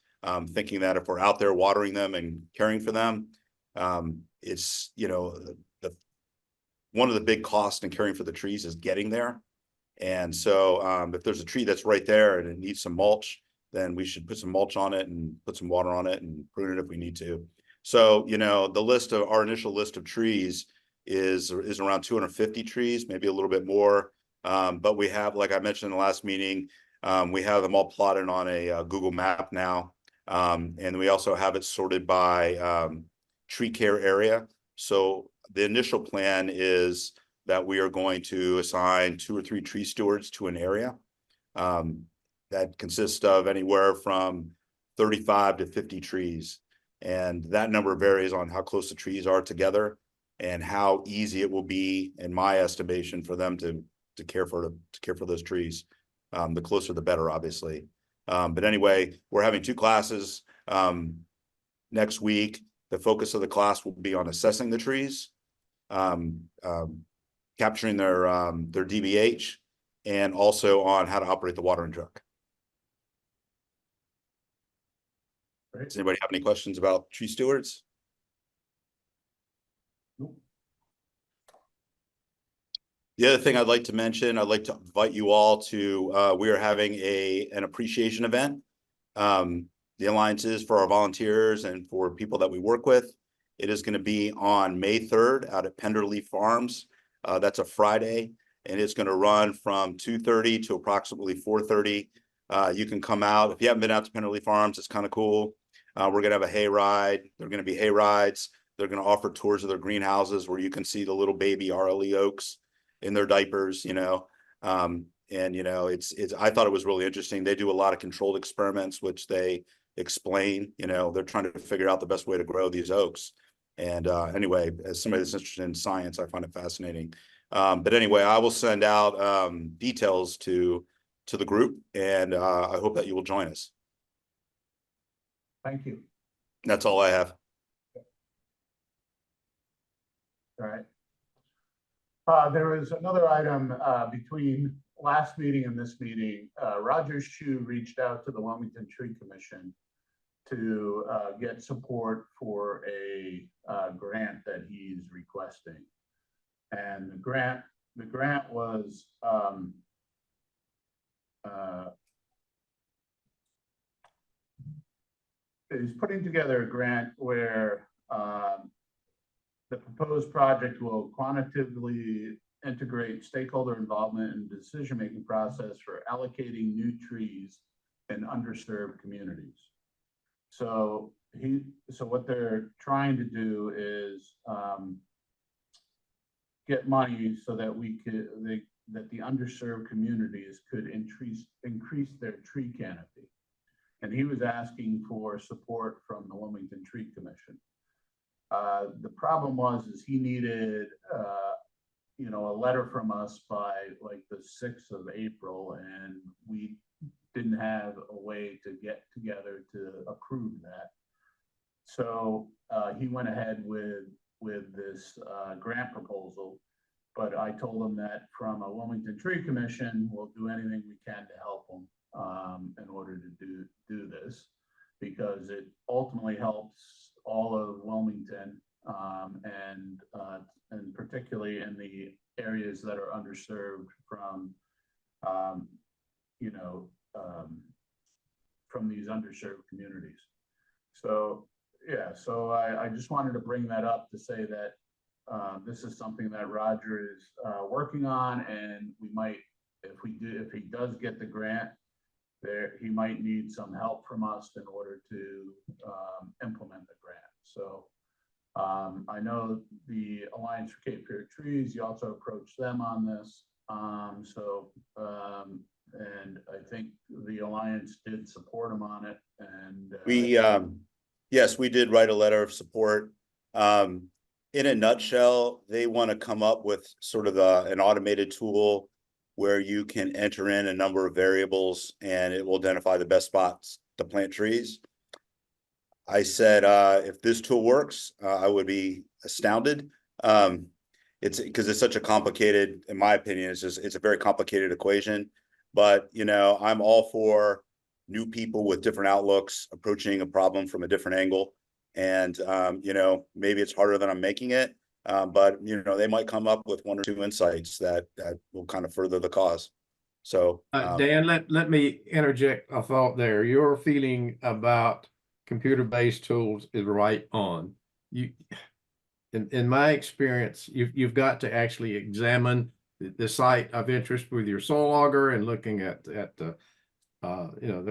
thinking that if we're out there watering them and caring for them, it's, you know, one of the big costs in caring for the trees is getting there. And so if there's a tree that's right there and it needs some mulch, then we should put some mulch on it and put some water on it and prune it if we need to. So, you know, our initial list of trees is around 250 trees, maybe a little bit more. But we have, like I mentioned in the last meeting, we have them all plotted on a Google map now. And we also have it sorted by tree care area. So the initial plan is that we are going to assign 2 or 3 tree stewards to an area that consists of anywhere from 35 to 50 trees. And that number varies on how close the trees are together and how easy it will be, in my estimation, for them to care for those trees. The closer, the better, obviously. But anyway, we're having 2 classes next week. The focus of the class will be on assessing the trees, capturing their DBH, and also on how to operate the watering truck. Great. Does anybody have any questions about tree stewards? Nope. The other thing I'd like to mention, I'd like to invite you all to, we are having an appreciation event. The alliances for our volunteers and for people that we work with. It is going to be on May 3rd out at Penderleaf Farms. That's a Friday. and it's going to run from 2:30 to approximately 4:30. You can come out. If you haven't been out to Pennerly Farms, it's kind of cool. We're going to have a hay ride. There are going to be hay rides. They're going to offer tours of their greenhouses where you can see the little baby RLE oaks in their diapers, you know. And, you know, I thought it was really interesting. They do a lot of controlled experiments, which they explain, you know, they're trying to figure out the best way to grow these oaks. And anyway, as somebody that's interested in science, I find it fascinating. But anyway, I will send out details to the group, and I hope that you will join us. Thank you. That's all I have. All right. There was another item between last meeting and this meeting. Roger Shu reached out to the Wilmington Tree Commission to get support for a grant that he's requesting. And the grant was he's putting together a grant where the proposed project will quantitatively integrate stakeholder involvement in the decision-making process for allocating new trees in underserved communities. So what they're trying to do is get money so that that the underserved communities could increase their tree canopy. And he was asking for support from the Wilmington Tree Commission. The problem is he needed, you know, a letter from us by like the 6th of April, and we didn't have a way to get together to approve that. So he went ahead with this grant proposal, but I told him that from a Wilmington Tree Commission, we'll do anything we can to help him in order to do this, because it ultimately helps all of Wilmington, and particularly in the areas that are underserved from, you know, from these underserved communities. So yeah, so I just wanted to bring that up to say that this is something that Roger is working on, and we might, if he does get the grant, he might need some help from us in order to implement the grant. So I know the Alliance for Cape Fear Trees, you also approached them on this. And I think the Alliance did support him on it. And Yes, we did write a letter of support. In a nutshell, they want to come up with sort of an automated tool where you can enter in a number of variables and it will identify the best spots to plant trees. I said, if this tool works, I would be astounded. It's because it's such a complicated, in my opinion, it's a very complicated equation. But, you know, I'm all for new people with different outlooks approaching a problem from a different angle. And, you know, maybe it's harder than I'm making it. But, you know, they might come up with one or two insights that will kind of further the cause. So, Dan, let me interject a thought there. Your feeling about computer-based tools is right on. In my experience, you've got to actually examine the site of interest with your soil auger and looking at the you know,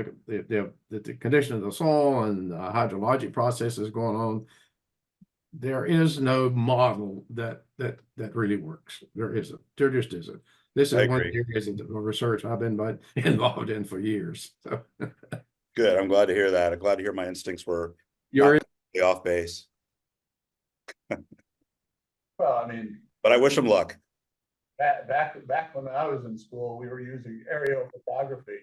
the condition of the soil and hydrologic processes going on. There is no model that really works. There isn't. There just isn't. This is one of the areas of research I've been involved in for years. So good. I'm glad to hear that. I'm glad to hear my instincts were off base. well, I mean, but I wish them luck. Back when I was in school, we were using aerial photography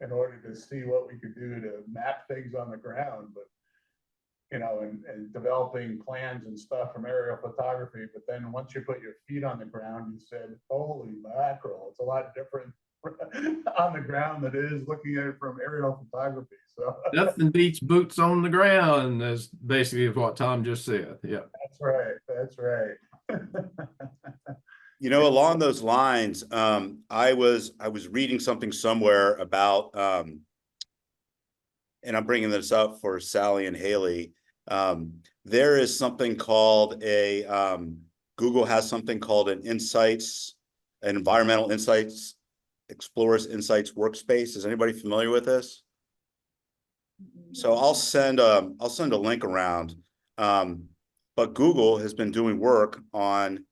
in order to see what we could do to map things on the ground, but you know, and developing plans and stuff from aerial photography. But then once you put your feet on the ground, you said, holy mackerel, it's a lot different on the ground than it is looking at it from aerial photography. So nothing beats boots on the ground. That's basically what Tom just said. Yeah, that's right. That's right. You know, along those lines, I was reading something somewhere about, and I'm bringing this up for Sally and Haley. There is something called Google has something called an insights an environmental insights, Explorers Insights workspace. Is anybody familiar with this? So I'll send a link around. But Google has been doing work on,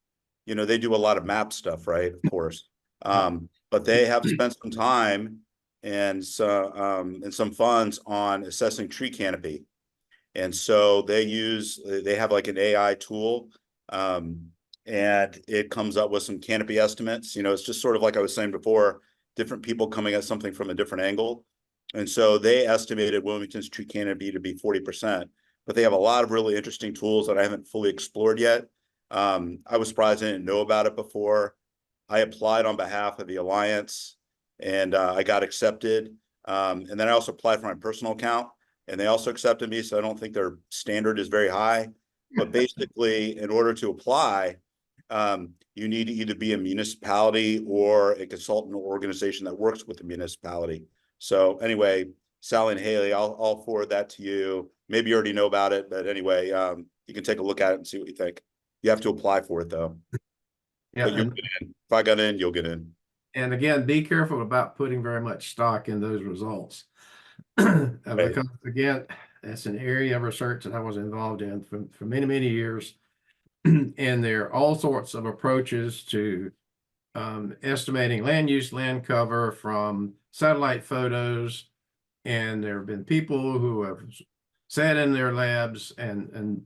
they do a lot of map stuff, right? Of course. But they have spent some time and some funds on assessing tree canopy. And so they have like an AI tool, and it comes up with some canopy estimates. It's just sort of like I was saying before, different people coming at something from a different angle. And so they estimated Wilmington's tree canopy to be 40%, but they have a lot of really interesting tools that I haven't fully explored yet. I was surprised I didn't know about it before. I applied on behalf of the Alliance, and I got accepted. And then I also applied for my personal account, and they also accepted me. So I don't think their standard is very high. But basically, in order to apply, you need to either be a municipality or a consultant organization that works with the municipality. So anyway, Sally and Haley, I'll forward that to you. Maybe you already know about it, but anyway, you can take a look at it and see what you think. You have to apply for it though. Yeah, But you'll get in. If I got in, you'll get in. and again, be careful about putting very much stock in those results. Because again, that's an area of research that I was involved in for many, many years. And there are all sorts of approaches to estimating land use, land cover from satellite photos. And there have been people who have sat in their labs and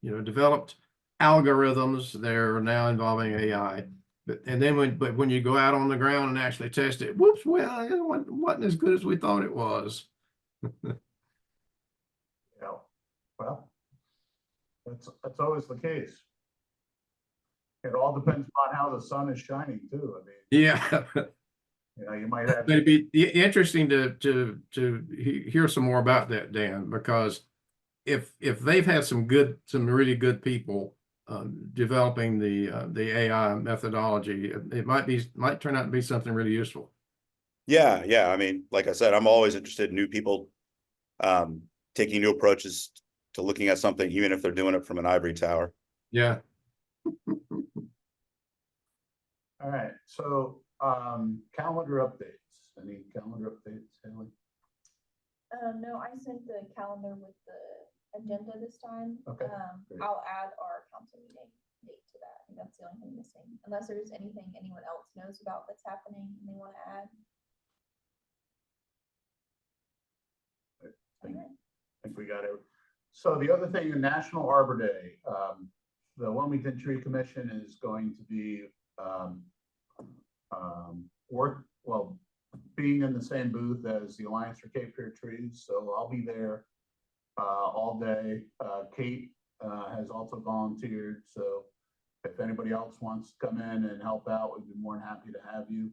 developed algorithms that are now involving AI. But when you go out on the ground and actually test it, whoops, well, it wasn't as good as we thought it was. Yeah, well, that's always the case. It all depends on how the sun is shining too. I mean, Yeah. You might have. It'd be interesting to hear some more about that, Dan, because if they've had some really good people developing the AI methodology, it might turn out to be something really useful. Yeah. I mean, like I said, I'm always interested in new people taking new approaches to looking at something, even if they're doing it from an ivory tower. Yeah. All right, so calendar updates. Any calendar updates, Haley? No, I sent the calendar with the agenda this time. Okay, great. I'll add our council meeting date to that. I think that's the only thing missing, unless there's anything anyone else knows about that's happening and they want to add. I think we got it. So the other thing, National Arbor Day, the Wilmington Tree Commission is going to be being in the same booth as the Alliance for Cape Fear Trees. So I'll be there all day. Kate has also volunteered. So if anybody else wants to come in and help out, we'd be more than happy to have you.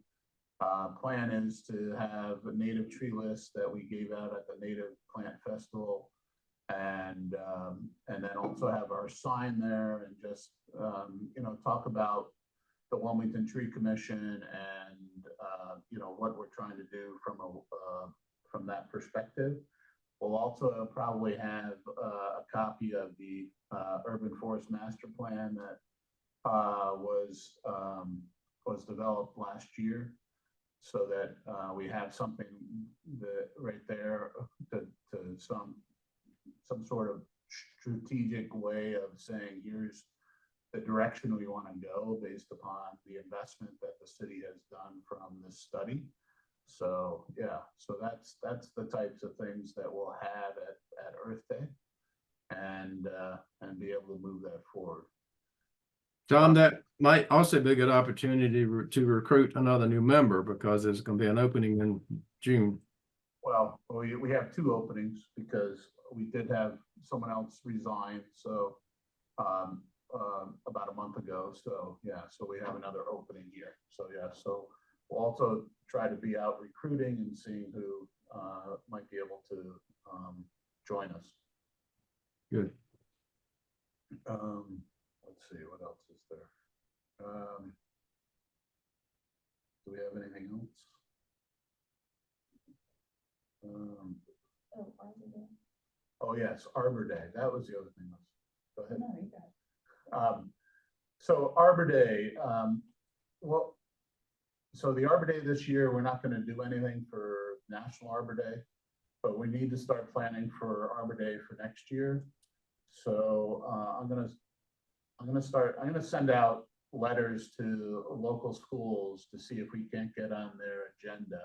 Plan is to have a native tree list that we gave out at the Native Plant Festival, and then also have our sign there and just talk about the Wilmington Tree Commission and what we're trying to do from that perspective. We'll also probably have a copy of the Urban Forest Master Plan that was developed last year, so that we have something that right there to some sort of strategic way of saying, here's the direction we want to go based upon the investment that the city has done from this study. So yeah, so that's the types of things that we'll have at Earth Day, and be able to move that forward. Tom, that might also be a good opportunity to recruit another new member, because there's going to be an opening in June. Well, we have two openings because we did have someone else resign. So about a month ago. So yeah, so we have another opening here. So yeah, so we'll also try to be out recruiting and seeing who might be able to join us. Good. Let's see, what else is there? Do we have anything else? Arbor Day. Oh yes, Arbor Day. That was the other thing. Go ahead. No, you got it. So Arbor Day, well, so the Arbor Day this year, we're not gonna do anything for National Arbor Day, but we need to start planning for Arbor Day for next year. So I'm gonna send out letters to local schools to see if we can't get on their agenda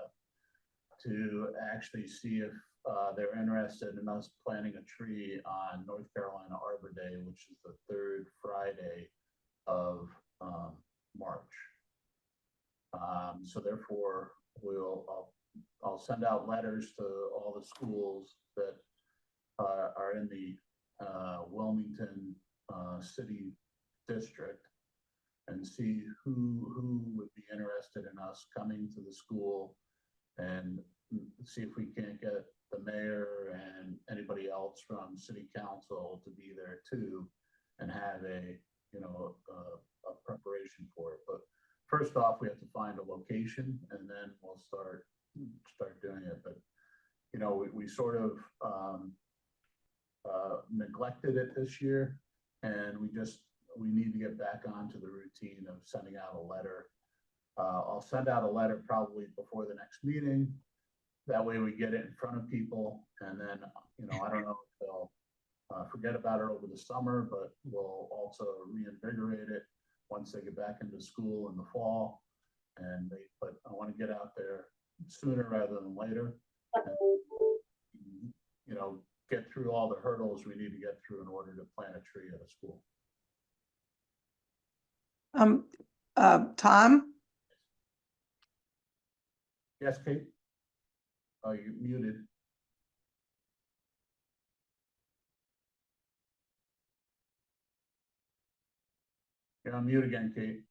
to actually see if they're interested in us planting a tree on North Carolina Arbor Day, which is the third Friday of March. So therefore, I'll send out letters to all the schools that are in the Wilmington city district and see who would be interested in us coming to the school and see if we can't get the mayor and anybody else from city council to be there too and have a preparation for it. But first off, we have to find a location and then we'll start doing it. But we sort of neglected it this year, and we need to get back onto the routine of sending out a letter. I'll send out a letter probably before the next meeting. That way we get it in front of people, and then I don't know if they'll forget about it over the summer, but we'll also reinvigorate it once they get back into school in the fall. But I want to get out there sooner rather than later. And, get through all the hurdles we need to get through in order to plant a tree at a school. Tom, Yes, Kate? Oh, you muted. You're on mute again, Kate.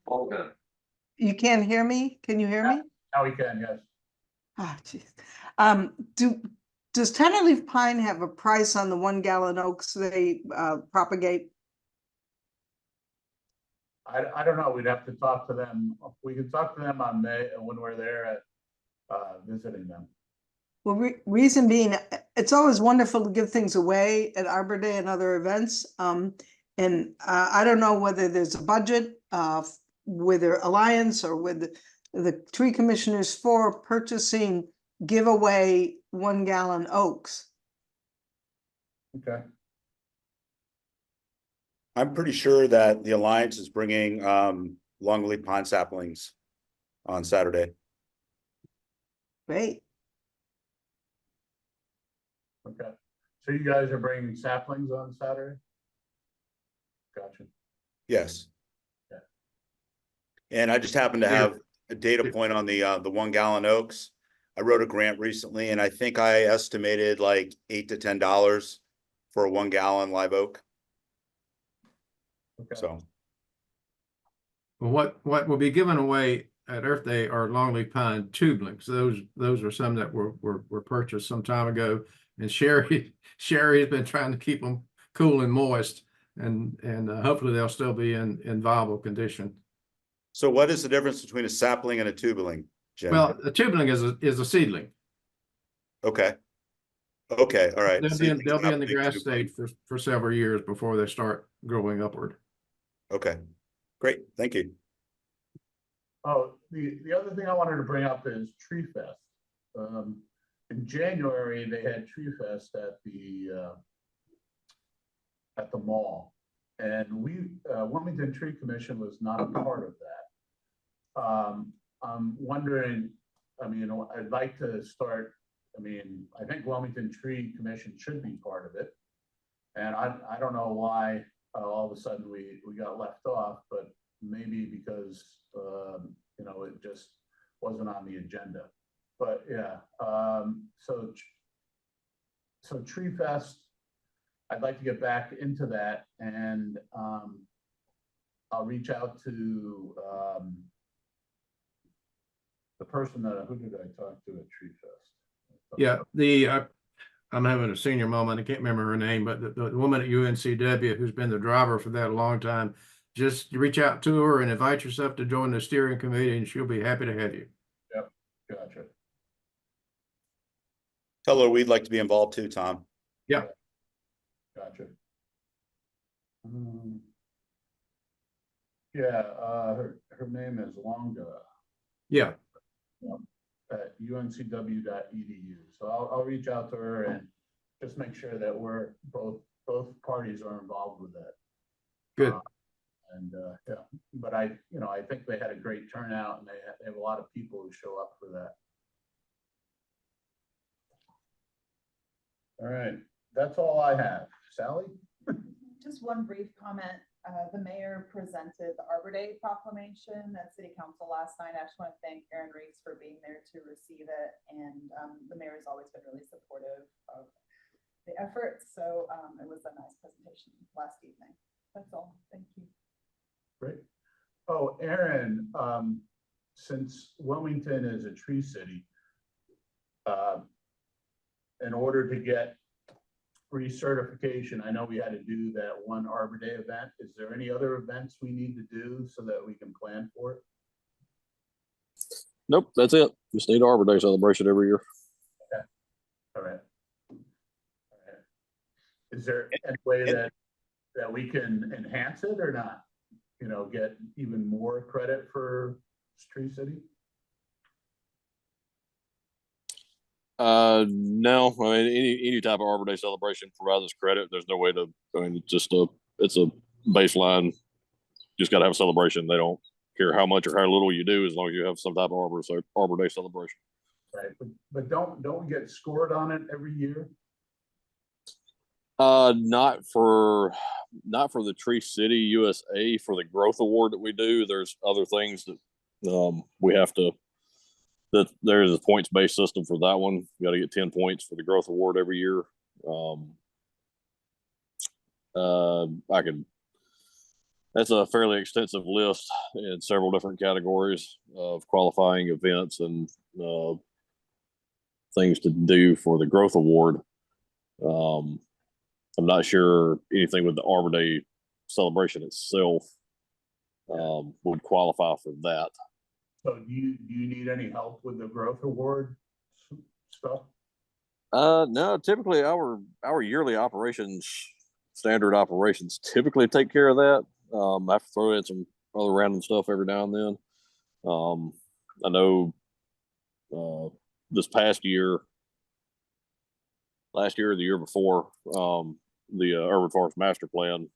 Olga, you can't hear me? Can you hear me? Now we can, yes. Oh, jeez. Does Tenderleaf Pine have a price on the 1 gallon oaks they propagate? I don't know. We'd have to talk to them. We could talk to them on May when we're there at visiting them. Well, reason being, it's always wonderful to give things away at Arbor Day and other events. And I don't know whether there's a budget with their alliance or with the tree commissioners for purchasing giveaway 1 gallon oaks. Okay. I'm pretty sure that the Alliance is bringing longleaf pine saplings on Saturday. Great. Okay. So you guys are bringing saplings on Saturday? Gotcha. Yes. Yeah. And I just happen to have a data point on the 1 gallon oaks. I wrote a grant recently, and I think I estimated like $8 to $10 for a 1 gallon live oak. Okay. So Well, what will be given away at Earth Day are longleaf pine tubelings. Those are some that were purchased some time ago, and Sherry has been trying to keep them cool and moist, and hopefully they'll still be in viable condition. So what is the difference between a sapling and a tubeling, Jim? Well, a tubeling is a seedling. Okay. Okay. All right. They'll be in the Sapling, grass tubeling. stage for several years before they start growing upward. Okay. Great. Thank you. Oh, the other thing I wanted to bring up is Tree Fest. In January, they had Tree Fest at the mall, and Wilmington Tree Commission was not a part of that. I'm wondering, I'd like to start. I think Wilmington Tree Commission should be part of it, and I don't know why all of a sudden we got left off, but maybe because it just wasn't on the agenda. But yeah, so Tree Fest, I'd like to get back into that, and I'll reach out to the person who did I talk to at Tree Fest? Yeah, I'm having a senior moment. I can't remember her name, but the woman at UNCW who's been the driver for that a long time, just reach out to her and invite yourself to join the steering committee, and she'll be happy to have you. Yep, gotcha. Tell her we'd like to be involved too, Tom. Gotcha. Yeah, her name is Longa Yeah, at uncw.edu. So I'll reach out to her and just make sure that we're both parties are involved with that. good. Yeah, but I think they had a great turnout and they have a lot of people who show up for that. All right, that's all I have. Sally? Just one brief comment. The mayor presented the Arbor Day proclamation at City Council last night. I just want to thank Aaron Reese for being there to receive it. And the mayor has always been really supportive of the effort. So it was a nice presentation last evening. That's all. Thank you. Great. Oh, Aaron, since Wilmington is a tree city, in order to get recertification, I know we had to do that one Arbor Day event. Is there any other events we need to do so that we can plan for it? Nope, that's it. Just need Arbor Day celebration every year. All right. Is there any way that we can enhance it or not? Get even more credit for Tree City? No, I mean, any type of Arbor Day celebration provides us credit. There's no way to, I mean, it's a baseline. Just got to have a celebration. They don't care how much or how little you do, as long as you have some type of Arbor Day celebration. Right, but don't we get scored on it every year? Not for the Tree City USA. For the growth award that we do, there's other things that we have to. That there is a points based system for that one. You got to get 10 points for the growth award every year. That's a fairly extensive list in several different categories of qualifying events and things to do for the growth award. I'm not sure anything with the Arbor Day celebration itself would qualify for that. So do you need any help with the growth award stuff? No, typically our yearly operations, standard operations typically take care of that. I have to throw in some other random stuff every now and then. I know this past year, last year or the year before, the Urban Forest Master Plan,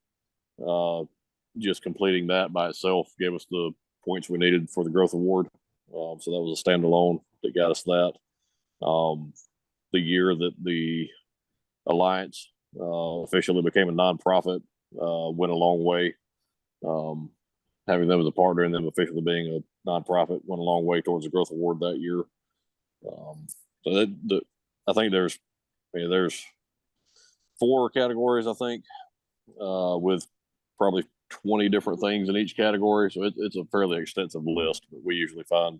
just completing that by itself gave us the points we needed for the growth award. So that was a standalone that got us that. The year that the Alliance officially became a nonprofit went a long way. Having them as a partner and them officially being a nonprofit went a long way towards the growth award that year. So I think there's 4 categories, I think, with probably 20 different things in each category. So it's a fairly extensive list, but we usually find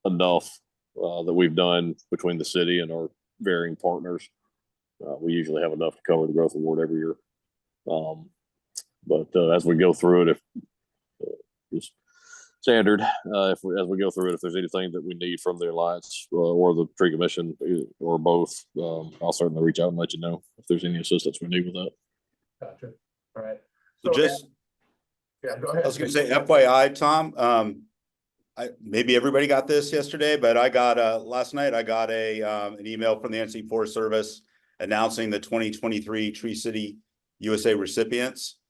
enough that we've done between the city and our varying partners. We usually have enough to cover the growth award every year. But as we go through it, it's standard. As we go through it, if there's anything that we need from the Alliance or the Tree Commission or both, I'll certainly reach out and let you know if there's any assistance we need with that. Gotcha. All right. So just, yeah, go ahead. I was going to say, FYI, Tom, maybe everybody got this yesterday, but I got last night I got an email from the NC Forest Service announcing the 2023 Tree City USA recipients,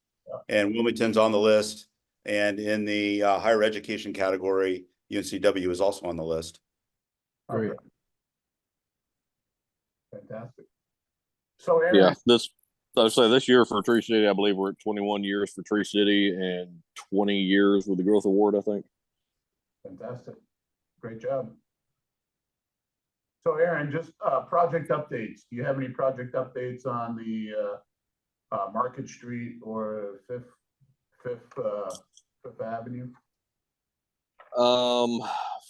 and Wilmington's on the list. And in the higher education category, UNCW is also on the list. Great. Okay. Fantastic. So Aaron, Yeah, this year for Tree City, I believe we're at 21 years for Tree City and 20 years with the growth award, I think. fantastic. Great job. So Aaron, just project updates. Do you have any project updates on the Market Street or Fifth Avenue?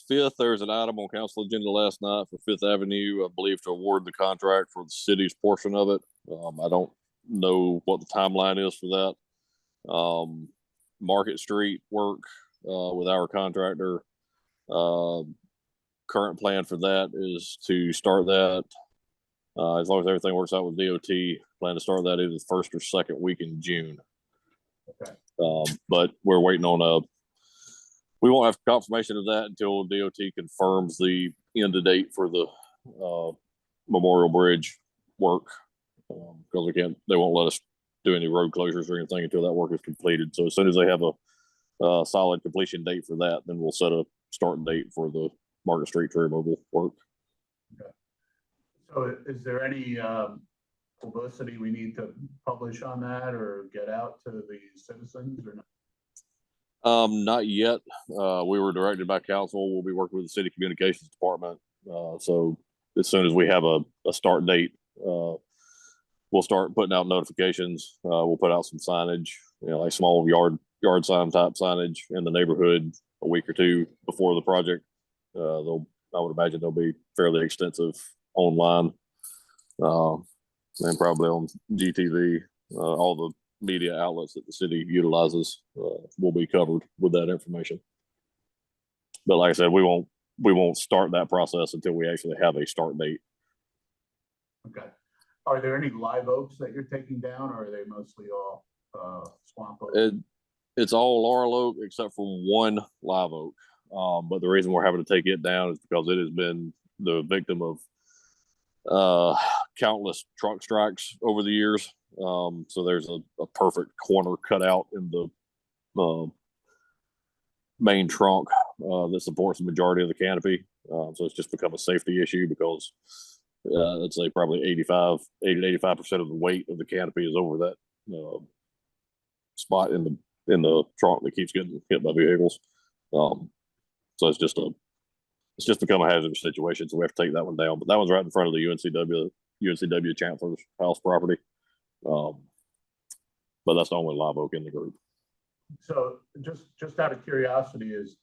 Fifth, there's an item on council agenda last night for Fifth Avenue, I believe, to award the contract for the city's portion of it. I don't know what the timeline is for that. Market Street work with our contractor current plan for that is to start that, as long as everything works out with DOT, plan to start that either the first or second week in June. Okay. But we're waiting on we won't have confirmation of that until DOT confirms the end of date for the Memorial Bridge work. Because they won't let us do any road closures or anything until that work is completed. So as soon as they have a solid completion date for that, then we'll set a start date for the Market Street tree removal work. Okay. So is there any publicity we need to publish on that or get out to the citizens or not? Not yet. We were directed by council. We'll be working with the city communications department. So as soon as we have a start date, we'll start putting out notifications. We'll put out some signage, like small yard sign type signage in the neighborhood a week or two before the project. I would imagine they'll be fairly extensive online, and probably on GTV. All the media outlets that the city utilizes will be covered with that information. But like I said, we won't start that process until we actually have a start date. Okay. Are there any live oaks that you're taking down, or are they mostly all swamp oak? It's all laurel oak except for one live oak. But the reason we're having to take it down is because it has been the victim of countless truck strikes over the years. So there's a perfect corner cut out in the main trunk that supports the majority of the canopy. So it's just become a safety issue because let's say probably 80 to 85% of the weight of the canopy is over that spot in the trunk that keeps getting hit by vehicles. So it's just become a hazardous situation. So we have to take that one down. But that one's right in front of the UNCW Chancellor's house property. But that's the only live oak in the group. So just out of curiosity, is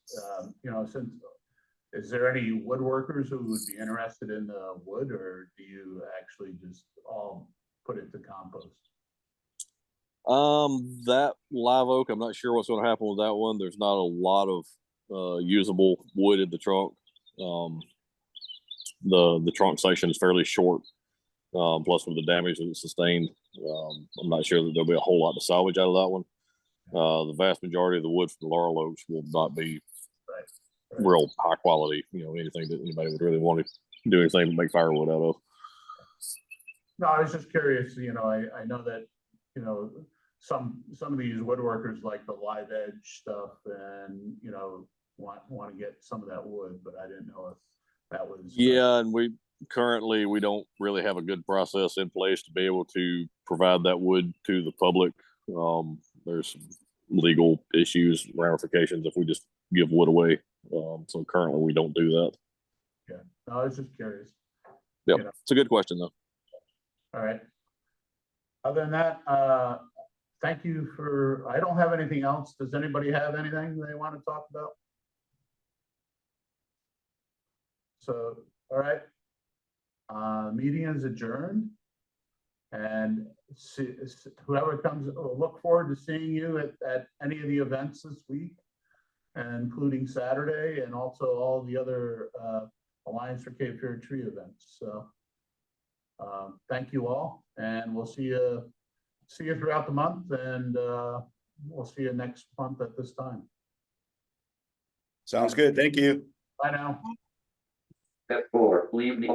is there any woodworkers who would be interested in the wood, or do you actually just all put it to compost? That live oak, I'm not sure what's going to happen with that one. There's not a lot of usable wood in the trunk. The trunk section is fairly short. Plus with the damage that it sustained, I'm not sure that there'll be a whole lot to salvage out of that one. The vast majority of the wood from the laurel oaks will not be real high quality, anything that anybody would really want to do anything to make firewood out of. No, I was just curious, I know that, some of these woodworkers like the live edge stuff and, want to get some of that wood, but I didn't know if that was. Yeah, and we don't really have a good process in place to be able to provide that wood to the public. There's some legal issues, ramifications if we just give wood away. So currently we don't do that. Yeah, no, I was just curious. Yep, it's a good question though. All right. Other than that, thank you I don't have anything else. Does anybody have anything they want to talk about? So, all right. Meeting is adjourned. And whoever comes, look forward to seeing you at any of the events this week, including Saturday and also all the other Alliance for Cape Fear Tree events. So thank you all, and we'll see you throughout the month, and we'll see you next month at this time. Sounds good. Thank you. Bye now. Step 4, leave the